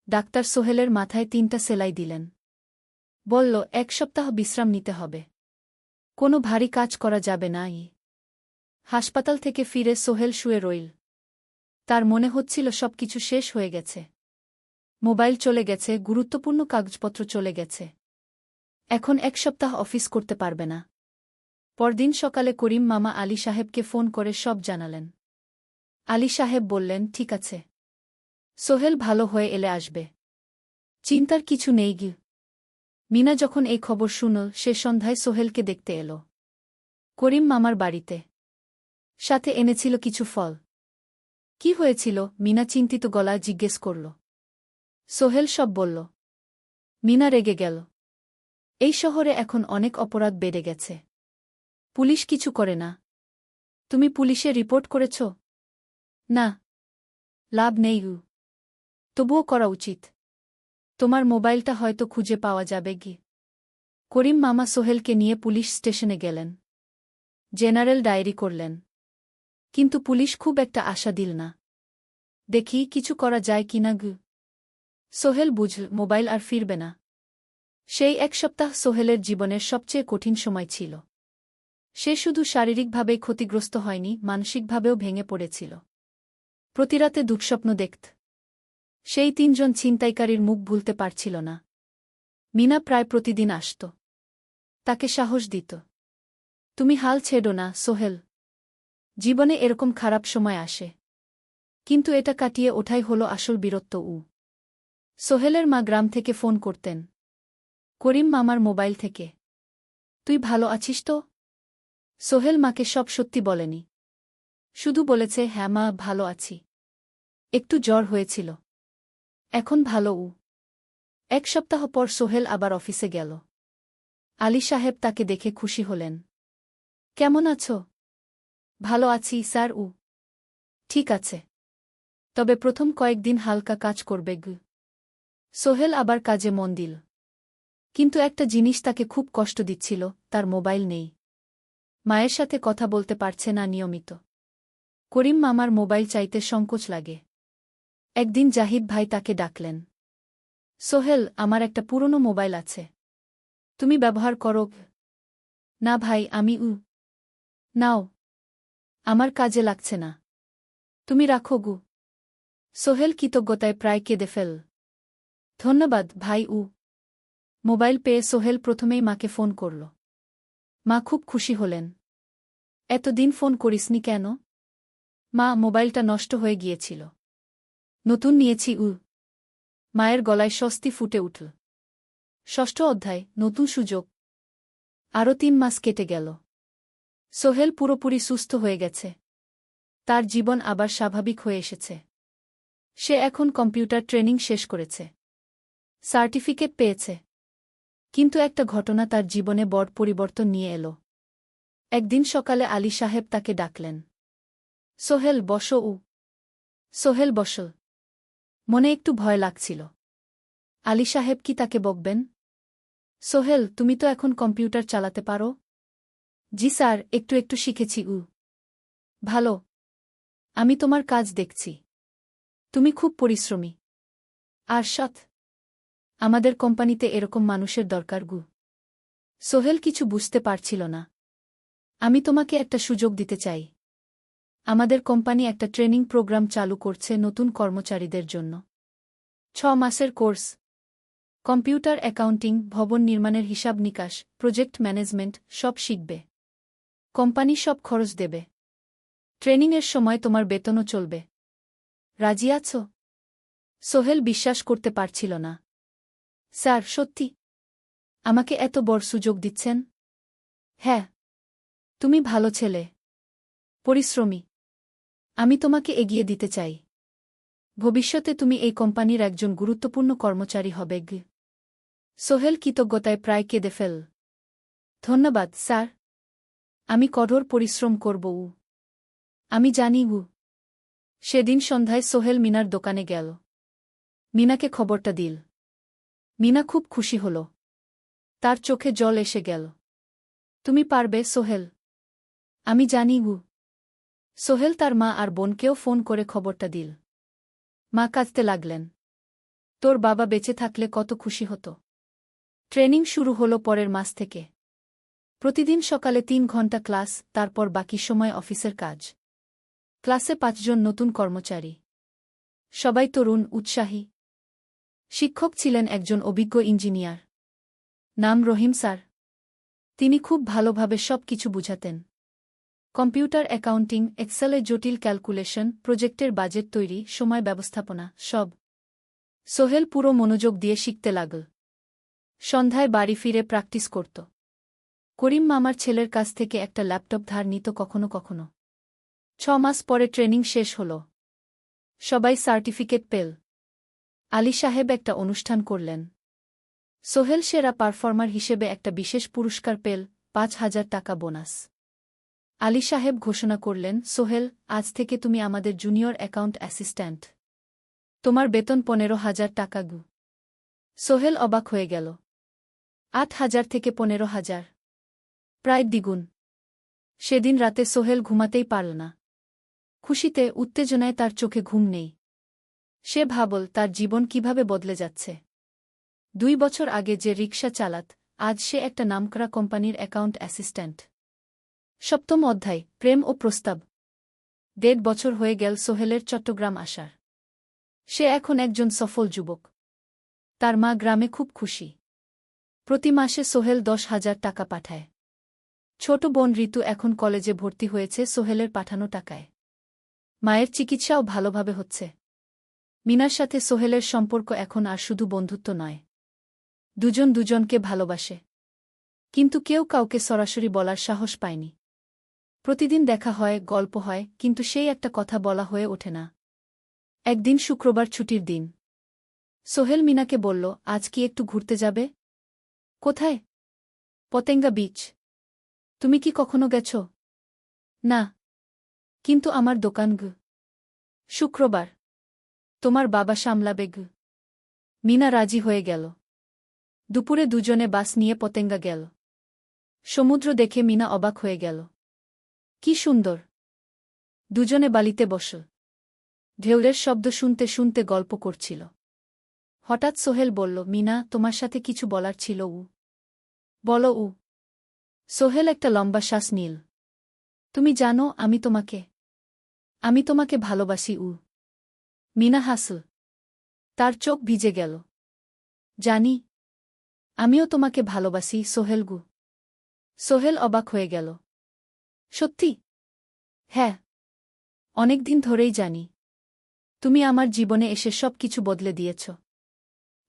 ডাক্তার সোহেলের মাথায় 3টা সেলাই দিলেন। বলল, 1 সপ্তাহ বিশ্রাম নিতে হবে। কোনো ভারী কাজ করা যাবে না। হাসপাতাল থেকে ফিরে সোহেল শুয়ে রইল। তার মনে হচ্ছিল সবকিছু শেষ হয়ে গেছে। মোবাইল চলে গেছে, গুরুত্বপূর্ণ কাগজপত্র চলে গেছে। এখন 1 সপ্তাহ অফিস করতে পারবে না। পরদিন সকালে করিম মামা আলী সাহেবকে ফোন করে সব জানালেন। আলী সাহেব বললেন, ঠিক আছে, সোহেল ভালো হয়ে এলে আসবে, চিন্তার কিছু নেই গি। মিনা যখন এই খবর শুনল, সে সন্ধ্যায় সোহেলকে দেখতে এলো করিম মামার বাড়িতে। সাথে এনেছিল কিছু ফল। কি হয়েছিল? মিনা চিন্তিত গলায় জিজ্ঞেস করল। সোহেল সব বলল। মিনা রেগে গেল। এই শহরে এখন অনেক অপরাধ বেড়ে গেছে। পুলিশ কিছু করে না। তুমি পুলিশে রিপোর্ট করেছ? না। লাভ নেই। তবুও করা উচিত। তোমার মোবাইলটা হয়তো খুঁজে পাওয়া যাবে গি। করিম মামা সোহেলকে নিয়ে পুলিশ স্টেশনে গেলেন। জেনারেল ডায়েরি করলেন। কিন্তু পুলিশ খুব একটা আশা দিল না। দেখি কিছু করা যায় কিনা গু। সোহেল বুঝল মোবাইল আর ফিরবে না। সেই 1 সপ্তাহ সোহেলের জীবনের সবচেয়ে কঠিন সময় ছিল। সে শুধু শারীরিকভাবেই ক্ষতিগ্রস্ত হয়নি, মানসিকভাবেও ভেঙে পড়েছিল। প্রতিরাতে দুঃস্বপ্ন দেখত। সেই 3 জন ছিনতাইকারীর মুখ ভুলতে পারছিল না। মিনা প্রায় প্রতিদিন আসত। তাকে সাহস দিত। তুমি হাল ছেড়ো না সোহেল। জীবনে এরকম খারাপ সময় আসে, কিন্তু এটা কাটিয়ে ওঠাই হলো আসল বীরত্ব। সোহেলের মা গ্রাম থেকে ফোন করতেন। করিম মামার মোবাইল থেকে। তুই ভালো আছিস তো? সোহেল মাকে সব সত্যি বলেনি। শুধু বলেছে, হ্যাঁ মা, ভালো আছি। একটু জ্বর হয়েছিল। এখন ভালো। 1 সপ্তাহ পর সোহেল আবার অফিসে গেল। আলী সাহেব তাকে দেখে খুশি হলেন। কেমন আছো? ভালো আছি স্যার। ঠিক আছে, তবে প্রথম কয়েকদিন হালকা কাজ করবে গু। সোহেল আবার কাজে মন দিল। কিন্তু একটা জিনিস তাকে খুব কষ্ট দিচ্ছিল, তার মোবাইল নেই। মায়ের সাথে কথা বলতে পারছে না নিয়মিত। করিম মামার মোবাইল চাইতে সংকোচ লাগে। একদিন জাহিদ ভাই তাকে ডাকলেন। সোহেল, আমার একটা পুরনো মোবাইল আছে, তুমি ব্যবহার করো? না ভাই, আমি নাও, আমার কাজে লাগছে না, তুমি রাখো গু। সোহেল কৃতজ্ঞতায় প্রায় কেঁদে ফেল। ধন্যবাদ ভাই। মোবাইল পেয়ে সোহেল প্রথমেই মাকে ফোন করল। মা খুব খুশি হলেন। এতদিন ফোন করিসনি কেন? মা, মোবাইলটা নষ্ট হয়ে গিয়েছিল, নতুন নিয়েছি। মায়ের গলায় স্বস্তি ফুটে উঠল। 6ষ্ঠ অধ্যায়, নতুন সুযোগ। আরও 3 মাস কেটে গেল। সোহেল পুরোপুরি সুস্থ হয়ে গেছে। তার জীবন আবার স্বাভাবিক হয়ে এসেছে। সে এখন কম্পিউটার ট্রেনিং শেষ করেছে, সার্টিফিকেট পেয়েছে। কিন্তু একটা ঘটনা তার জীবনে বড় পরিবর্তন নিয়ে এলো। একদিন সকালে আলী সাহেব তাকে ডাকলেন। সোহেল, বসো। সোহেল বসল। মনে একটু ভয় লাগছিল। আলী সাহেব কি তাকে বকবেন? সোহেল, তুমি তো এখন কম্পিউটার চালাতে পারো? জি স্যার, একটু একটু শিখেছি। ভালো। আমি তোমার কাজ দেখছি। তুমি খুব পরিশ্রমী আর সৎ। আমাদের কোম্পানিতে এরকম মানুষের দরকার গু। সোহেল কিছু বুঝতে পারছিল না। আমি তোমাকে একটা সুযোগ দিতে চাই। আমাদের কোম্পানি একটা ট্রেনিং প্রোগ্রাম চালু করছে নতুন কর্মচারীদের জন্য। 6 মাসের কোর্স। কম্পিউটার অ্যাকাউন্টিং, ভবন নির্মাণের হিসাব নিকাশ, প্রজেক্ট ম্যানেজমেন্ট সব শিখবে। কোম্পানি সব খরচ দেবে। ট্রেনিংয়ের সময় তোমার বেতনও চলবে। রাজি আছো? সোহেল বিশ্বাস করতে পারছিল না। স্যার, সত্যি? আমাকে এত বড় সুযোগ দিচ্ছেন? হ্যাঁ। তুমি ভালো ছেলে, পরিশ্রমী। আমি তোমাকে এগিয়ে দিতে চাই। ভবিষ্যতে তুমি এই কোম্পানির একজন গুরুত্বপূর্ণ কর্মচারী হবে। সোহেল কৃতজ্ঞতায় প্রায় কেঁদে ফেল। ধন্যবাদ স্যার। আমি কঠোর পরিশ্রম করব। আমি জানি। সেদিন সন্ধ্যায় সোহেল মিনার দোকানে গেল। মিনাকে খবরটা দিল। মিনা খুব খুশি হল। তার চোখে জল এসে গেল। তুমি পারবে সোহেল। আমি জানি। সোহেল তার মা আর বোনকেও ফোন করে খবরটা দিল। মা কাঁদতে লাগলেন। তোর বাবা বেঁচে থাকলে কত খুশি হতো। ট্রেনিং শুরু হলো পরের মাস থেকে। প্রতিদিন সকালে 3 ঘন্টা ক্লাস, তারপর বাকি সময় অফিসের কাজ। ক্লাসে 5 জন নতুন কর্মচারী। সবাই তরুণ, উৎসাহী। শিক্ষক ছিলেন একজন অভিজ্ঞ ইঞ্জিনিয়ার। নাম রহিম স্যার। তিনি খুব ভালোভাবে সব কিছু বুঝাতেন। কম্পিউটার অ্যাকাউন্টিং, এক্সেলে জটিল ক্যালকুলেশন, প্রজেক্টের বাজেট তৈরি, সময় ব্যবস্থাপনা সব। সোহেল পুরো মনোযোগ দিয়ে শিখতে লাগল। সন্ধ্যায় বাড়ি ফিরে প্র্যাকটিস করত। করিম মামার ছেলের কাছ থেকে একটা ল্যাপটপ ধার নিত কখনো কখনো। 6 মাস পরে ট্রেনিং শেষ হল। সবাই সার্টিফিকেট পেল। আলী সাহেব একটা অনুষ্ঠান করলেন। সোহেল সেরা পারফর্মার হিসেবে একটা বিশেষ পুরস্কার পেল, 5,000 টাকা বোনাস। আলী সাহেব ঘোষণা করলেন, সোহেল, আজ থেকে তুমি আমাদের জুনিয়র অ্যাকাউন্ট অ্যাসিস্ট্যান্ট। তোমার বেতন 15,000 টাকা। সোহেল অবাক হয়ে গেল। 8,000 থেকে 15,000, প্রায় দ্বিগুণ। সেদিন রাতে সোহেল ঘুমাতেই পারল না। খুশিতে, উত্তেজনায় তার চোখে ঘুম নেই। সে ভাবল তার জীবন কিভাবে বদলে যাচ্ছে। 2 বছর আগে যে রিকশা চালাত, আজ সে একটা নামকরা কোম্পানির অ্যাকাউন্ট অ্যাসিস্ট্যান্ট। 7ম অধ্যায়, প্রেম ও প্রস্তাব। 1.5 বছর হয়ে গেল সোহেলের চট্টগ্রাম আসার। সে এখন একজন সফল যুবক। তার মা গ্রামে খুব খুশি। প্রতি মাসে সোহেল 10,000 টাকা পাঠায়। ছোট বোন ঋতু এখন কলেজে ভর্তি হয়েছে সোহেলের পাঠানো টাকায়। মায়ের চিকিৎসাও ভালোভাবে হচ্ছে। মিনার সাথে সোহেলের সম্পর্ক এখন আর শুধু বন্ধুত্ব নয়। দুজন দুজনকে ভালোবাসে। কিন্তু কেউ কাউকে সরাসরি বলার সাহস পায়নি। প্রতিদিন দেখা হয়, গল্প হয়, কিন্তু সেই একটা কথা বলা হয়ে ওঠে না। একদিন শুক্রবার ছুটির দিন। সোহেল মিনাকে বলল, আজ কি একটু ঘুরতে যাবে? কোথায়? পতেঙ্গা বিচ। তুমি কি কখনো গেছ? না। কিন্তু আমার দোকান। শুক্রবার। তোমার বাবা সামলাবে। মিনা রাজি হয়ে গেল। দুপুরে দুজনে বাস নিয়ে পতেঙ্গা গেল। সমুদ্র দেখে মিনা অবাক হয়ে গেল। কি সুন্দর! দুজনে বালিতে বসল। ঢেউয়ের শব্দ শুনতে শুনতে গল্প করছিল। হঠাৎ সোহেল বলল, মিনা, তোমার সাথে কিছু বলার ছিল। বলো। সোহেল একটা লম্বা শ্বাস নিল। তুমি জানো, আমি তোমাকে ভালোবাসি। মিনা হাসল। তার চোখ ভিজে গেল। জানি। আমিও তোমাকে ভালোবাসি সোহেল। সোহেল অবাক হয়ে গেল। সত্যি? হ্যাঁ। অনেকদিন ধরেই জানি। তুমি আমার জীবনে এসে সব কিছু বদলে দিয়েছ।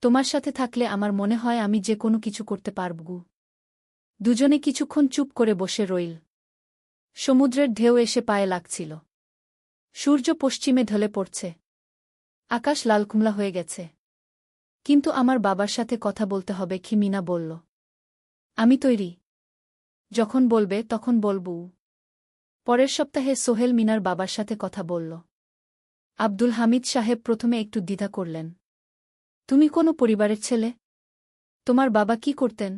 তোমার সাথে থাকলে আমার মনে হয় আমি যে কোনো কিছু করতে পারব। দুজনে কিছুক্ষণ চুপ করে বসে রইল। সমুদ্রের ঢেউ এসে পায়ে লাগছিল। সূর্য পশ্চিমে ঢলে পড়ছে। আকাশ লালকুমলা হয়ে গেছে। কিন্তু আমার বাবার সাথে কথা বলতে হবে, কি মিনা বলল। আমি তৈরি। যখন বলবে তখন বলব। পরের সপ্তাহে সোহেল মিনার বাবার সাথে কথা বলল। আব্দুল হামিদ সাহেব প্রথমে একটু দ্বিধা করলেন। তুমি কোনো পরিবারের ছেলে? তোমার বাবা কি করতেন?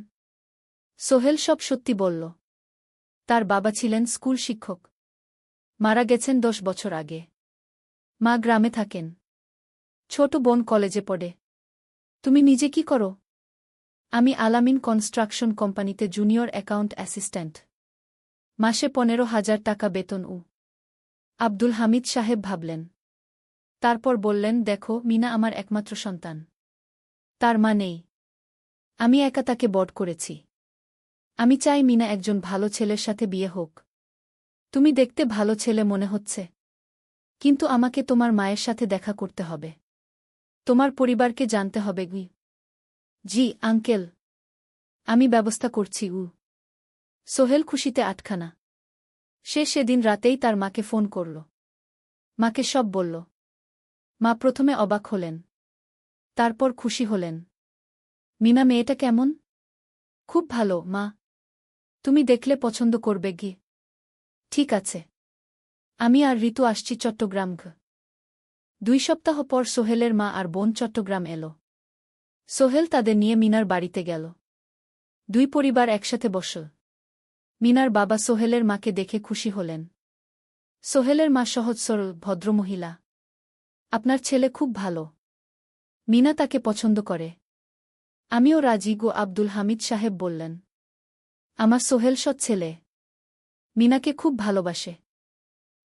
সোহেল সব সত্যি বলল। তার বাবা ছিলেন স্কুল শিক্ষক। মারা গেছেন 10 বছর আগে। মা গ্রামে থাকেন। ছোট বোন কলেজে পড়ে। তুমি নিজে কি করো? আমি আলামিন কনস্ট্রাকশন কোম্পানিতে জুনিয়র অ্যাকাউন্ট অ্যাসিস্ট্যান্ট। মাসে 15,000 টাকা বেতন। আব্দুল হামিদ সাহেব ভাবলেন। তারপর বললেন, দেখো মিনা আমার একমাত্র সন্তান। তার মা নেই। আমি একা তাকে বড় করেছি। আমি চাই মিনা একজন ভালো ছেলের সাথে বিয়ে হোক। তুমি দেখতে ভালো ছেলে মনে হচ্ছে। কিন্তু আমাকে তোমার মায়ের সাথে দেখা করতে হবে। তোমার পরিবারকে জানতে হবে। জি আঙ্কেল, আমি ব্যবস্থা করছি। সোহেল খুশিতে আটখানা। সে সেদিন রাতেই তার মাকে ফোন করল। মাকে সব বলল। মা প্রথমে অবাক হলেন। তারপর খুশি হলেন। মিনা মেয়েটা কেমন? খুব ভালো মা। তুমি দেখলে পছন্দ করবে। ঠিক আছে। আমি আর ঋতু আসছি চট্টগ্রাম। 2 সপ্তাহ পর সোহেলের মা আর বোন চট্টগ্রাম এলো। সোহেল তাদের নিয়ে মিনার বাড়িতে গেল। 2 পরিবার একসাথে বসল। মিনার বাবা সোহেলের মাকে দেখে খুশি হলেন। সোহেলের মা সহজ সরল ভদ্রমহিলা। আপনার ছেলে খুব ভালো। মিনা তাকে পছন্দ করে। আমিও রাজি। আব্দুল হামিদ সাহেব বললেন। আমার সোহেল সৎ ছেলে। মিনাকে খুব ভালোবাসে।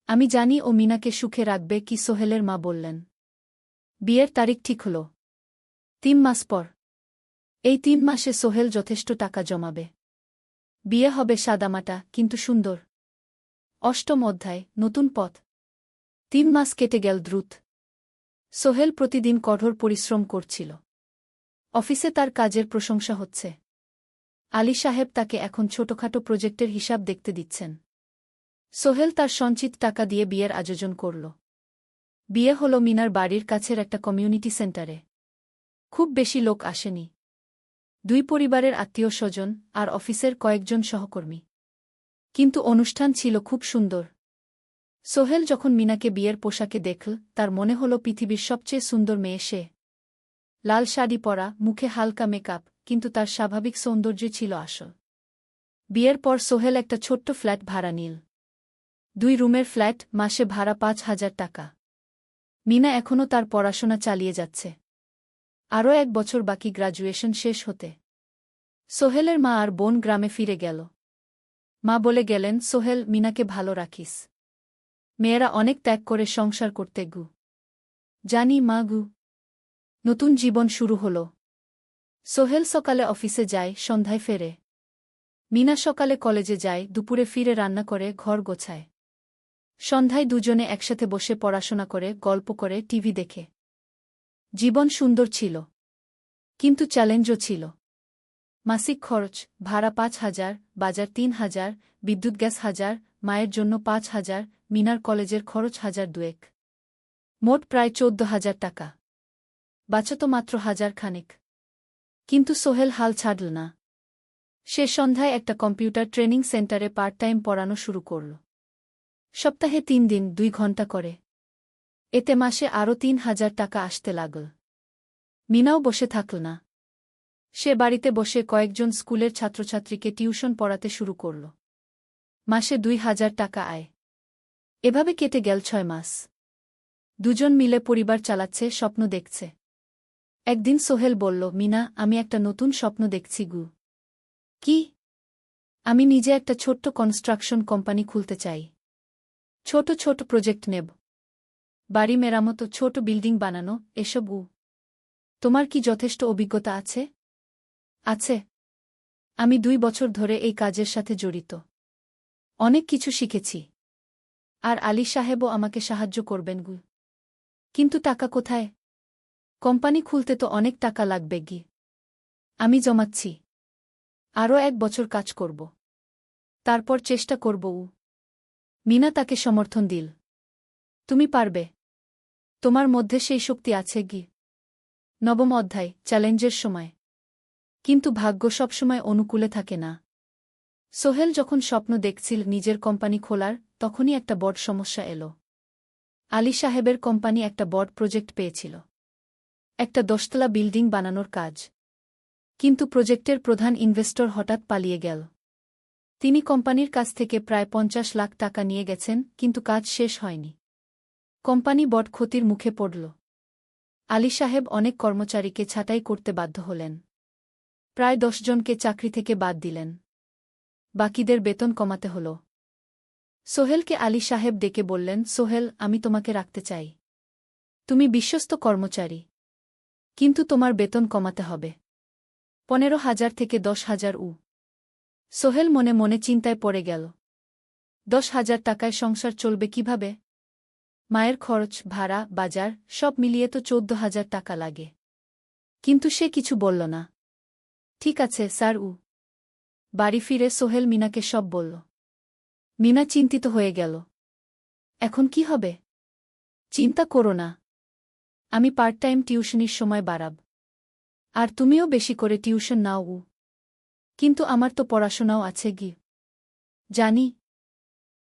আমি জানি ও মিনাকে সুখে রাখবে। কি সোহেলের মা বললেন। বিয়ের তারিখ ঠিক হল। 3 মাস পর। এই 3 মাসে সোহেল যথেষ্ট টাকা জমাবে। বিয়ে হবে সাদামাটা কিন্তু সুন্দর। 8ম অধ্যায়, নতুন পথ। 3 মাস কেটে গেল দ্রুত। সোহেল প্রতিদিন কঠোর পরিশ্রম করছিল। অফিসে তার কাজের প্রশংসা হচ্ছে। আলী সাহেব তাকে এখন ছোটখাটো প্রজেক্টের হিসাব দেখতে দিচ্ছেন। সোহেল তার সঞ্চিত টাকা দিয়ে বিয়ের আয়োজন করল। বিয়ে হল মিনার বাড়ির কাছের একটা কমিউনিটি সেন্টারে। খুব বেশি লোক আসেনি। 2 পরিবারের আত্মীয় স্বজন আর অফিসের কয়েকজন সহকর্মী। কিন্তু অনুষ্ঠান ছিল খুব সুন্দর। সোহেল যখন মিনাকে বিয়ের পোশাকে দেখল, তার মনে হল পৃথিবীর সবচেয়ে সুন্দর মেয়ে সে। লাল শাড়ি পরা, মুখে হালকা মেকআপ, কিন্তু তার স্বাভাবিক সৌন্দর্য ছিল আসল। বিয়ের পর সোহেল একটা ছোট্ট ফ্ল্যাট ভাড়া নিল। 2 রুমের ফ্ল্যাট, মাসে ভাড়া 5,000 টাকা। মিনা এখনও তার পড়াশোনা চালিয়ে যাচ্ছে। আরও 1 বছর বাকি গ্র্যাজুয়েশন শেষ হতে। সোহেলের মা আর বোন গ্রামে ফিরে গেল। মা বলে গেলেন, সোহেল, মিনাকে ভালো রাখিস। মেয়েরা অনেক ত্যাগ করে সংসার করতে। জানি মা। নতুন জীবন শুরু হল। সোহেল সকালে অফিসে যায়, সন্ধ্যায় ফেরে। মিনা সকালে কলেজে যায়, দুপুরে ফিরে রান্না করে, ঘর গোছায়। সন্ধ্যায় দুজনে একসাথে বসে পড়াশোনা করে, গল্প করে, টিভি দেখে। জীবন সুন্দর ছিল। কিন্তু চ্যালেঞ্জও ছিল। মাসিক খরচ, ভাড়া 5,000, বাজার 3,000, বিদ্যুৎ গ্যাস 1,000, মায়ের জন্য 5,000, মিনার কলেজের খরচ 1,200। মোট প্রায় 14,000 টাকা। বাঁচত মাত্র 1,000 খানেক। কিন্তু সোহেল হাল ছাড়ল না। সে সন্ধ্যায় একটা কম্পিউটার ট্রেনিং সেন্টারে পার্ট টাইম পড়ানো শুরু করল। সপ্তাহে 3 দিন 2 ঘন্টা করে। এতে মাসে আরও 3,000 টাকা আসতে লাগল। মিনাও বসে থাকল না। সে বাড়িতে বসে কয়েকজন স্কুলের ছাত্রছাত্রীকে টিউশন পড়াতে শুরু করল। মাসে 2,000 টাকা আয়। এভাবে কেটে গেল 6 মাস। দুজন মিলে পরিবার চালাচ্ছে, স্বপ্ন দেখছে। একদিন সোহেল বলল, মিনা, আমি একটা নতুন স্বপ্ন দেখছি। কি? আমি নিজে একটা ছোট্ট কনস্ট্রাকশন কোম্পানি খুলতে চাই। ছোট ছোট প্রজেক্ট নেব। বাড়ি মেরামত, ছোট বিল্ডিং বানানো, এসব। তোমার কি যথেষ্ট অভিজ্ঞতা আছে? আছে। আমি 2 বছর ধরে এই কাজের সাথে জড়িত। অনেক কিছু শিখেছি। আর আলী সাহেবও আমাকে সাহায্য করবেন। কিন্তু টাকা কোথায়? কোম্পানি খুলতে তো অনেক টাকা লাগবে। আমি জমাচ্ছি। আরও 1 বছর কাজ করব। তারপর চেষ্টা করব। মিনা তাকে সমর্থন দিল। তুমি পারবে। তোমার মধ্যে সেই শক্তি আছে। 9ম অধ্যায়, চ্যালেঞ্জের সময়। কিন্তু ভাগ্য সবসময় অনুকূলে থাকে না। সোহেল যখন স্বপ্ন দেখছিল নিজের কোম্পানি খোলার, তখনই একটা বড় সমস্যা এলো। আলী সাহেবের কোম্পানি একটা বড় প্রজেক্ট পেয়েছিল। একটা 10তলা বিল্ডিং বানানোর কাজ। কিন্তু প্রজেক্টের প্রধান ইনভেস্টর হঠাৎ পালিয়ে গেল। তিনি কোম্পানির কাছ থেকে প্রায় 50 লাখ টাকা নিয়ে গেছেন, কিন্তু কাজ শেষ হয়নি। কোম্পানি বড় ক্ষতির মুখে পড়ল। আলী সাহেব অনেক কর্মচারীকে ছাঁটাই করতে বাধ্য হলেন। প্রায় 10 জনকে চাকরি থেকে বাদ দিলেন। বাকিদের বেতন কমাতে হল। সোহেলকে আলী সাহেব ডেকে বললেন, সোহেল, আমি তোমাকে রাখতে চাই। তুমি বিশ্বস্ত কর্মচারী। কিন্তু তোমার বেতন কমাতে হবে 15,000 থেকে 10,000 সোহেল মনে মনে চিন্তায় পড়ে গেল। 10,000 টাকায় সংসার চলবে কিভাবে? মায়ের খরচ, ভাড়া, বাজার সব মিলিয়ে তো 14,000 টাকা লাগে। কিন্তু সে কিছু বলল না। ঠিক আছে স্যার। বাড়ি ফিরে সোহেল মিনাকে সব বলল। মিনা চিন্তিত হয়ে গেল। এখন কি হবে? চিন্তা করো না, আমি পার্ট টাইম টিউশনির সময় বাড়াব। আর তুমিও বেশি করে টিউশন নাও। কিন্তু আমার তো পড়াশোনাও আছে গি। জানি,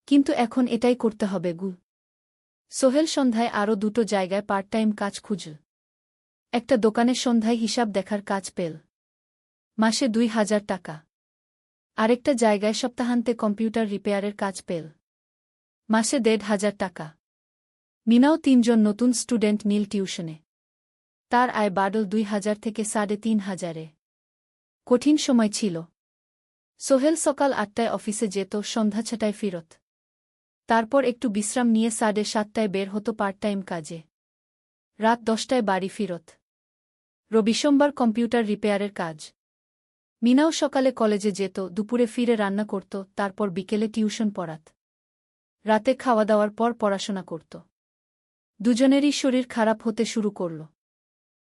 কিন্তু এখন এটাই করতে হবে গু। সোহেল সন্ধ্যায় আরও 2টো জায়গায় পার্ট টাইম কাজ খুঁজল। একটা দোকানের সন্ধ্যায় হিসাব দেখার কাজ পেল, মাসে 2,000 টাকা। আরেকটা জায়গায় সপ্তাহান্তে কম্পিউটার রিপেয়ারের কাজ পেল, মাসে 1,500 টাকা। মিনাও 3 জন নতুন স্টুডেন্ট নীল টিউশনে। তার আয় বাড়ল 2,000 থেকে 3,500-এ। কঠিন সময় ছিল। সোহেল সকাল 8টায় অফিসে যেত, সন্ধ্যা 6টায় ফিরত। তারপর একটু বিশ্রাম নিয়ে 7:30টায় বের হতো পার্ট টাইম কাজে। রাত 10টায় বাড়ি ফিরত। রবি-সোমবার কম্পিউটার রিপেয়ারের কাজ। মিনাও সকালে কলেজে যেত, দুপুরে ফিরে রান্না করত, তারপর বিকেলে টিউশন পড়াত। রাতে খাওয়া দাওয়ার পর পড়াশোনা করত। দুজনেরই শরীর খারাপ হতে শুরু করল।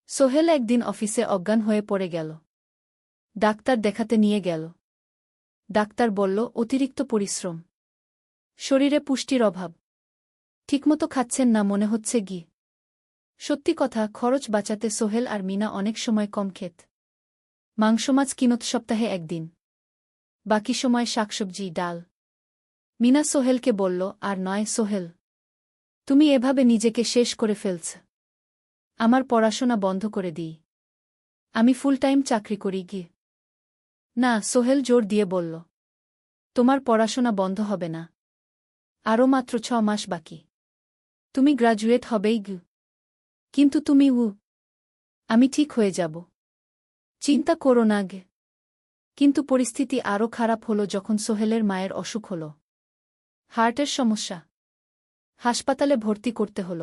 সোহেল একদিন অফিসে অজ্ঞান হয়ে পড়ে গেল। ডাক্তার দেখাতে নিয়ে গেল। ডাক্তার বলল, অতিরিক্ত পরিশ্রম, শরীরে পুষ্টির অভাব, ঠিকমতো খাচ্ছেন না মনে হচ্ছে গি। সত্যি কথা, খরচ বাঁচাতে সোহেল আর মিনা অনেক সময় কম খেত। মাংস মাছ কিনত সপ্তাহে একদিন, বাকি সময় শাকসবজি, ডাল। মিনা সোহেলকে বলল, আর নয় সোহেল, তুমি এভাবে নিজেকে শেষ করে ফেলছ। আমার পড়াশোনা বন্ধ করে দিই, আমি ফুল টাইম চাকরি করি গি। না, সোহেল জোর দিয়ে বলল, তোমার পড়াশোনা বন্ধ হবে না। আরও মাত্র 6 মাস বাকি, তুমি গ্রাজুয়েট হবেই গি। কিন্তু তুমি আমি ঠিক হয়ে যাব, চিন্তা করো না গে। কিন্তু পরিস্থিতি আরও খারাপ হলো যখন সোহেলের মায়ের অসুখ হল। হার্টের সমস্যা। হাসপাতালে ভর্তি করতে হল।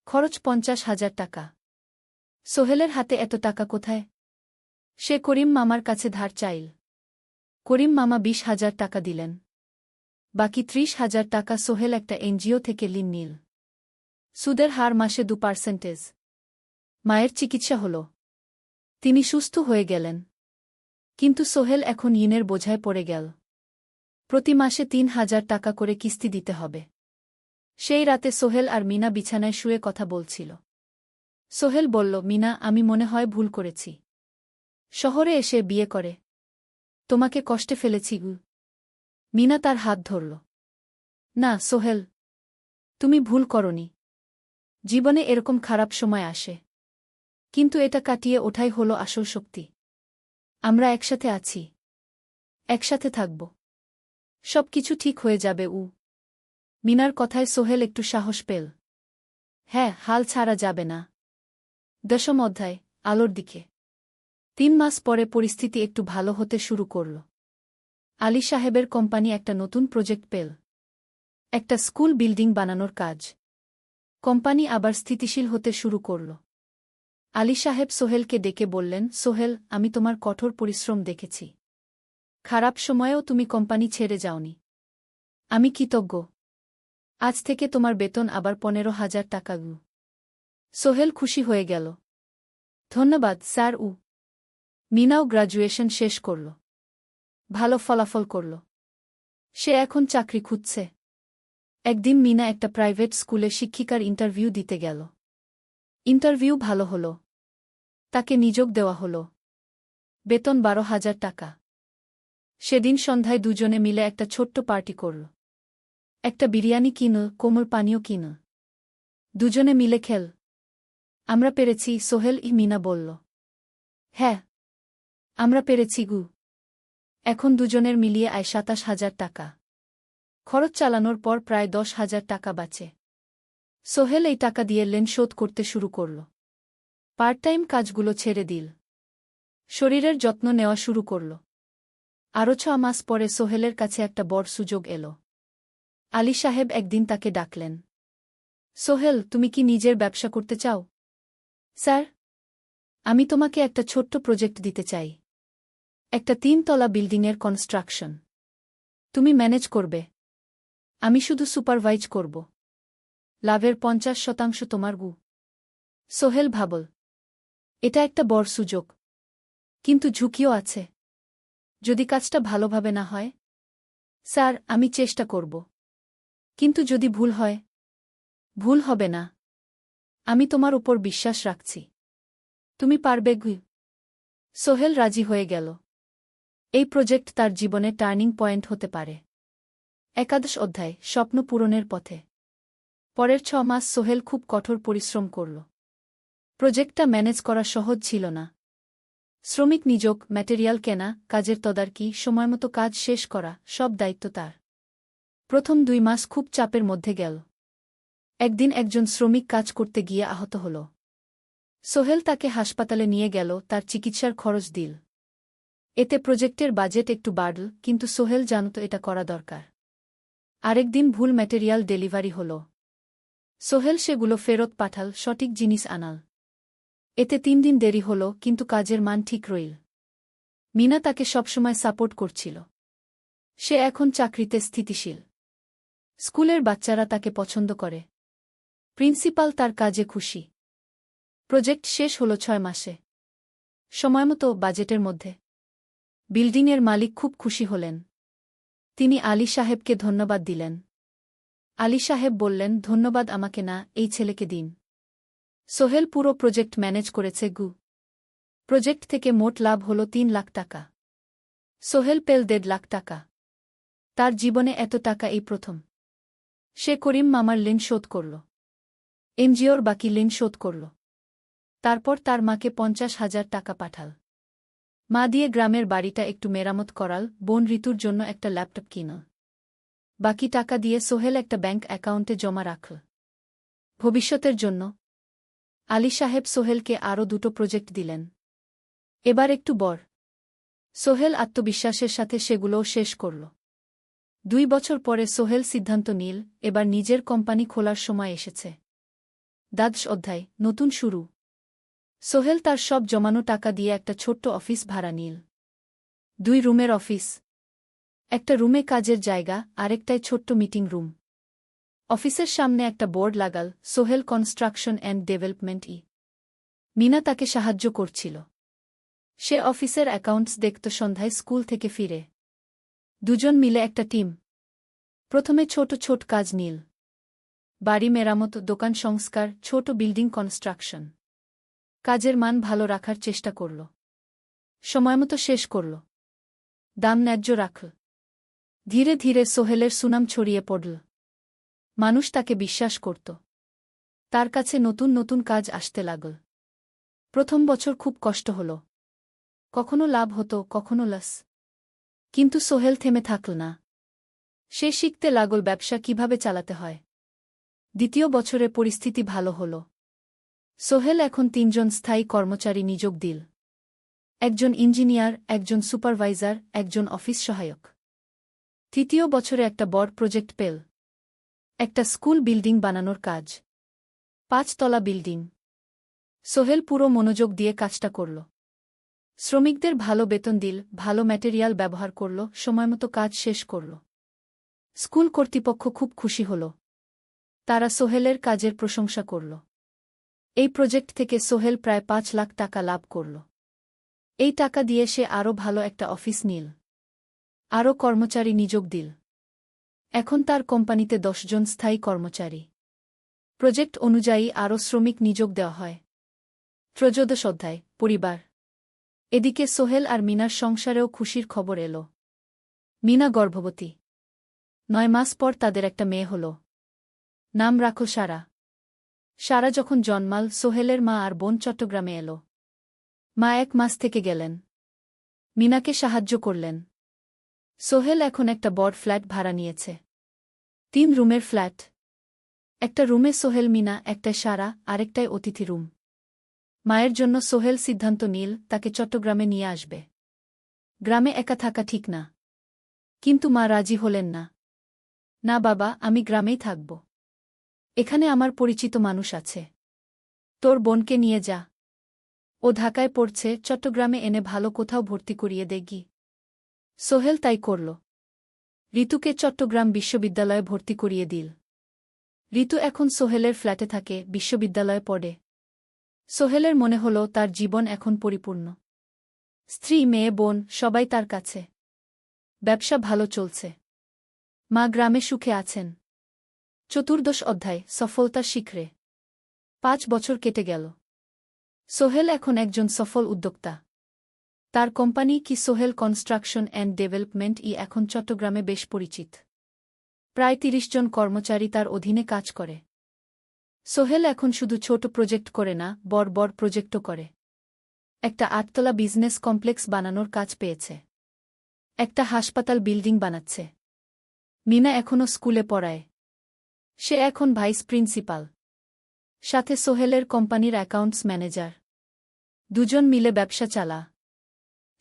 খরচ 50,000 টাকা। সোহেলের হাতে এত টাকা কোথায়? সে করিম মামার কাছে ধার চাইল। করিম মামা 20,000 টাকা দিলেন। বাকি 30,000 টাকা সোহেল একটা এনজিও থেকে ঋণ নিল। সুদের হার মাসে 2%। মায়ের চিকিৎসা হল, তিনি সুস্থ হয়ে গেলেন। কিন্তু সোহেল এখন ঋণের বোঝায় পড়ে গেল। প্রতি মাসে 3,000 টাকা করে কিস্তি দিতে হবে। সেই রাতে সোহেল আর মিনা বিছানায় শুয়ে কথা বলছিল। সোহেল বলল, মিনা, আমি মনে হয় ভুল করেছি। শহরে এসে বিয়ে করে তোমাকে কষ্টে ফেলেছি গু। মিনা তার হাত ধরল। না সোহেল, তুমি ভুল করনি। জীবনে এরকম খারাপ সময় আসে, কিন্তু এটা কাটিয়ে ওঠাই হলো আসল শক্তি। আমরা একসাথে আছি, একসাথে থাকব, সব কিছু ঠিক হয়ে যাবে। মিনার কথায় সোহেল একটু সাহস পেল। হ্যাঁ, হাল ছাড়া যাবে না। 10ম অধ্যায়, আলোর দিকে। 3 মাস পরে পরিস্থিতি একটু ভালো হতে শুরু করল। আলী সাহেবের কোম্পানি একটা নতুন প্রজেক্ট পেল, একটা স্কুল বিল্ডিং বানানোর কাজ। কোম্পানি আবার স্থিতিশীল হতে শুরু করল। আলী সাহেব সোহেলকে ডেকে বললেন, সোহেল, আমি তোমার কঠোর পরিশ্রম দেখেছি। খারাপ সময়েও তুমি কোম্পানি ছেড়ে যাওনি। আমি কৃতজ্ঞ। আজ থেকে তোমার বেতন আবার 15,000 টাকা। সোহেল খুশি হয়ে গেল। ধন্যবাদ স্যার। মিনাও গ্রাজুয়েশন শেষ করল, ভালো ফলাফল করল। সে এখন চাকরি খুঁজছে। একদিন মিনা একটা প্রাইভেট স্কুলে শিক্ষিকার ইন্টারভিউ দিতে গেল। ইন্টারভিউ ভালো হল, তাকে নিযোগ দেওয়া হল। বেতন 12,000 টাকা। সেদিন সন্ধ্যায় দুজনে মিলে একটা ছোট্ট পার্টি করল। একটা বিরিয়ানি কিনল, কোমল পানীয় কিনল। দুজনে মিলে খেল। আমরা পেরেছি সোহেল, মিনা বলল। হ্যাঁ, আমরা পেরেছি গু। এখন দুজনের মিলিয়ে আয় 27,000 টাকা। খরচ চালানোর পর প্রায় 10,000 টাকা বাঁচে। সোহেল এই টাকা দিয়ে লেন শোধ করতে শুরু করল। পার্ট টাইম কাজগুলো ছেড়ে দিল। শরীরের যত্ন নেওয়া শুরু করল। আরও 6 মাস পরে সোহেলের কাছে একটা বড় সুযোগ এল। আলী সাহেব একদিন তাকে ডাকলেন। সোহেল, তুমি কি নিজের ব্যবসা করতে চাও? স্যার, আমি তোমাকে একটা ছোট্ট প্রজেক্ট দিতে চাই। একটা 3 তলা বিল্ডিংয়ের কনস্ট্রাকশন। তুমি ম্যানেজ করবে, আমি শুধু সুপারভাইজ করব। লাভের 50% তোমার গু। সোহেল ভাবল, এটা একটা বড় সুযোগ, কিন্তু ঝুঁকিও আছে। যদি কাজটা ভালোভাবে না হয়? স্যার, আমি চেষ্টা করব, কিন্তু যদি ভুল হয়? ভুল হবে না, আমি তোমার উপর বিশ্বাস রাখছি, তুমি পারবে গু। সোহেল রাজি হয়ে গেল। এই প্রজেক্ট তার জীবনে টার্নিং পয়েন্ট হতে পারে। একাদশ অধ্যায়, স্বপ্ন পূরণের পথে। পরের 6 মাস সোহেল খুব কঠোর পরিশ্রম করল। প্রজেক্টটা ম্যানেজ করা সহজ ছিল না। শ্রমিক নিযোগ, ম্যাটেরিয়াল কেনা, কাজের তদারকি, সময়মতো কাজ শেষ করা, সব দায়িত্ব তার। প্রথম 2 মাস খুব চাপের মধ্যে গেল। একদিন একজন শ্রমিক কাজ করতে গিয়ে আহত হল। সোহেল তাকে হাসপাতালে নিয়ে গেল, তার চিকিৎসার খরচ দিল। এতে প্রজেক্টের বাজেট একটু বাড়ল, কিন্তু সোহেল জানত এটা করা দরকার। আরেকদিন ভুল ম্যাটেরিয়াল ডেলিভারি হল। সোহেল সেগুলো ফেরত পাঠাল, সঠিক জিনিস আনাল। এতে 3 দিন দেরি হল, কিন্তু কাজের মান ঠিক রইল। মিনা তাকে সবসময় সাপোর্ট করছিল। সে এখন চাকরিতে স্থিতিশীল। স্কুলের বাচ্চারা তাকে পছন্দ করে। প্রিন্সিপাল তার কাজে খুশি। প্রজেক্ট শেষ হল 6 মাসে। সময়মতো, বাজেটের মধ্যে। বিল্ডিংয়ের মালিক খুব খুশি হলেন। তিনি আলী সাহেবকে ধন্যবাদ দিলেন। আলী সাহেব বললেন, ধন্যবাদ আমাকে না, এই ছেলেকে দিন। সোহেল পুরো প্রজেক্ট ম্যানেজ করেছে গু। প্রজেক্ট থেকে মোট লাভ হল 3 লাখ টাকা। সোহেল পেল 1.5 লাখ টাকা। তার জীবনে এত টাকা এই প্রথম। সে করিম মামার ঋণ শোধ করল। এনজিওর বাকি ঋণ শোধ করল। তারপর তার মাকে 50,000 টাকা পাঠাল। মা দিয়ে গ্রামের বাড়িটা একটু মেরামত করাল, বোন ঋতুর জন্য একটা ল্যাপটপ কিনল। বাকি টাকা দিয়ে সোহেল একটা ব্যাংক অ্যাকাউন্টে জমা রাখল ভবিষ্যতের জন্য। আলী সাহেব সোহেলকে আরও 2টো প্রজেক্ট দিলেন। এবার একটু বড়। সোহেল আত্মবিশ্বাসের সাথে সেগুলোও শেষ করল। 2 বছর পরে সোহেল সিদ্ধান্ত নিল, এবার নিজের কোম্পানি খোলার সময় এসেছে। দ্বাদশ অধ্যায়, নতুন শুরু। সোহেল তার সব জমানো টাকা দিয়ে একটা ছোট্ট অফিস ভাড়া নিল। 2 রুমের অফিস। একটা রুমে কাজের জায়গা, আরেকটায় ছোট্ট মিটিং রুম। অফিসের সামনে একটা বোর্ড লাগাল, সোহেল কনস্ট্রাকশন অ্যান্ড ডেভেলপমেন্ট ই। মিনা তাকে সাহায্য করছিল। সে অফিসের অ্যাকাউন্টস দেখত সন্ধ্যায় স্কুল থেকে ফিরে। দুজন মিলে একটা টিম। প্রথমে ছোট ছোট কাজ নিল। বাড়ি মেরামত, দোকান সংস্কার, ছোট বিল্ডিং কনস্ট্রাকশন। কাজের মান ভালো রাখার চেষ্টা করল। সময়মতো শেষ করল। দাম ন্যায্য রাখল। ধীরে ধীরে সোহেলের সুনাম ছড়িয়ে পড়ল। মানুষ তাকে বিশ্বাস করত। তার কাছে নতুন নতুন কাজ আসতে লাগল। প্রথম বছর খুব কষ্ট হল। কখনো লাভ হতো, কখনো লস। কিন্তু সোহেল থেমে থাকল না। সে শিখতে লাগল ব্যবসা কিভাবে চালাতে হয়। দ্বিতীয় বছরে পরিস্থিতি ভালো হল। সোহেল এখন 3 জন স্থায়ী কর্মচারী নিযোগ দিল। একজন ইঞ্জিনিয়ার, একজন সুপারভাইজার, একজন অফিস সহায়ক। তৃতীয় বছরে একটা বড় প্রজেক্ট পেল। একটা স্কুল বিল্ডিং বানানোর কাজ। 5 তলা বিল্ডিং। সোহেল পুরো মনোযোগ দিয়ে কাজটা করল। শ্রমিকদের ভালো বেতন দিল, ভালো ম্যাটেরিয়াল ব্যবহার করল, সময়মতো কাজ শেষ করল। স্কুল কর্তৃপক্ষ খুব খুশি হল। তারা সোহেলের কাজের প্রশংসা করল। এই প্রজেক্ট থেকে সোহেল প্রায় 5 লাখ টাকা লাভ করল। এই টাকা দিয়ে সে আরও ভালো একটা অফিস নিল। আরও কর্মচারী নিযোগ দিল। এখন তার কোম্পানিতে 10 জন স্থায়ী কর্মচারী। প্রজেক্ট অনুযায়ী আরও শ্রমিক নিযোগ দেওয়া হয়। ত্রয়োদশ অধ্যায়, পরিবার। এদিকে সোহেল আর মিনার সংসারেও খুশির খবর এল। মিনা গর্ভবতী। 9 মাস পর তাদের একটা মেয়ে হল। নাম রাখল সারা। সারা যখন জন্মাল, সোহেলের মা আর বোন চট্টগ্রামে এল। মা 1 মাস থেকে গেলেন। মিনাকে সাহায্য করলেন। সোহেল এখন একটা বড় ফ্ল্যাট ভাড়া নিয়েছে। 3 রুমের ফ্ল্যাট। একটা রুমে সোহেল মিনা, একটায় সারা, আরেকটায় অতিথি রুম। মায়ের জন্য সোহেল সিদ্ধান্ত নিল তাকে চট্টগ্রামে নিয়ে আসবে। গ্রামে একা থাকা ঠিক না। কিন্তু মা রাজি হলেন না। না বাবা, আমি গ্রামেই থাকব। এখানে আমার পরিচিত মানুষ আছে। তোর বোনকে নিয়ে যা। ও ঢাকায় পড়ছে, চট্টগ্রামে এনে ভালো কোথাও ভর্তি করিয়ে দেগি। সোহেল তাই করল। ঋতুকে চট্টগ্রাম বিশ্ববিদ্যালয়ে ভর্তি করিয়ে দিল। ঋতু এখন সোহেলের ফ্ল্যাটে থাকে, বিশ্ববিদ্যালয়ে পড়ে। সোহেলের মনে হল তার জীবন এখন পরিপূর্ণ। স্ত্রী, মেয়ে, বোন সবাই তার কাছে। ব্যবসা ভালো চলছে। মা গ্রামে সুখে আছেন। চতুর্দশ অধ্যায়, সফলতার শিখরে। 5 বছর কেটে গেল। সোহেল এখন একজন সফল উদ্যোক্তা। তার কোম্পানি কি সোহেল কনস্ট্রাকশন অ্যান্ড ডেভেলপমেন্ট এখন চট্টগ্রামে বেশ পরিচিত। প্রায় 30 জন কর্মচারী তার অধীনে কাজ করে। সোহেল এখন শুধু ছোট প্রজেক্ট করে না, বড় বড় প্রজেক্টও করে। একটা 8তলা বিজনেস কমপ্লেক্স বানানোর কাজ পেয়েছে। একটা হাসপাতাল বিল্ডিং বানাচ্ছে। মিনা এখনও স্কুলে পড়ায়। সে এখন ভাইস প্রিন্সিপাল। সাথে সোহেলের কোম্পানির অ্যাকাউন্টস ম্যানেজার। দুজন মিলে ব্যবসা চালা।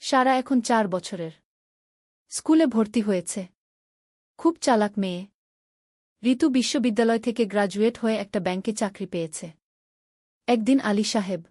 সারা এখন 4 বছরের। স্কুলে ভর্তি হয়েছে। খুব চালাক মেয়ে। ঋতু বিশ্ববিদ্যালয় থেকে গ্রাজুয়েট হয়ে একটা ব্যাংকে চাকরি পেয়েছে। একদিন আলী সাহেব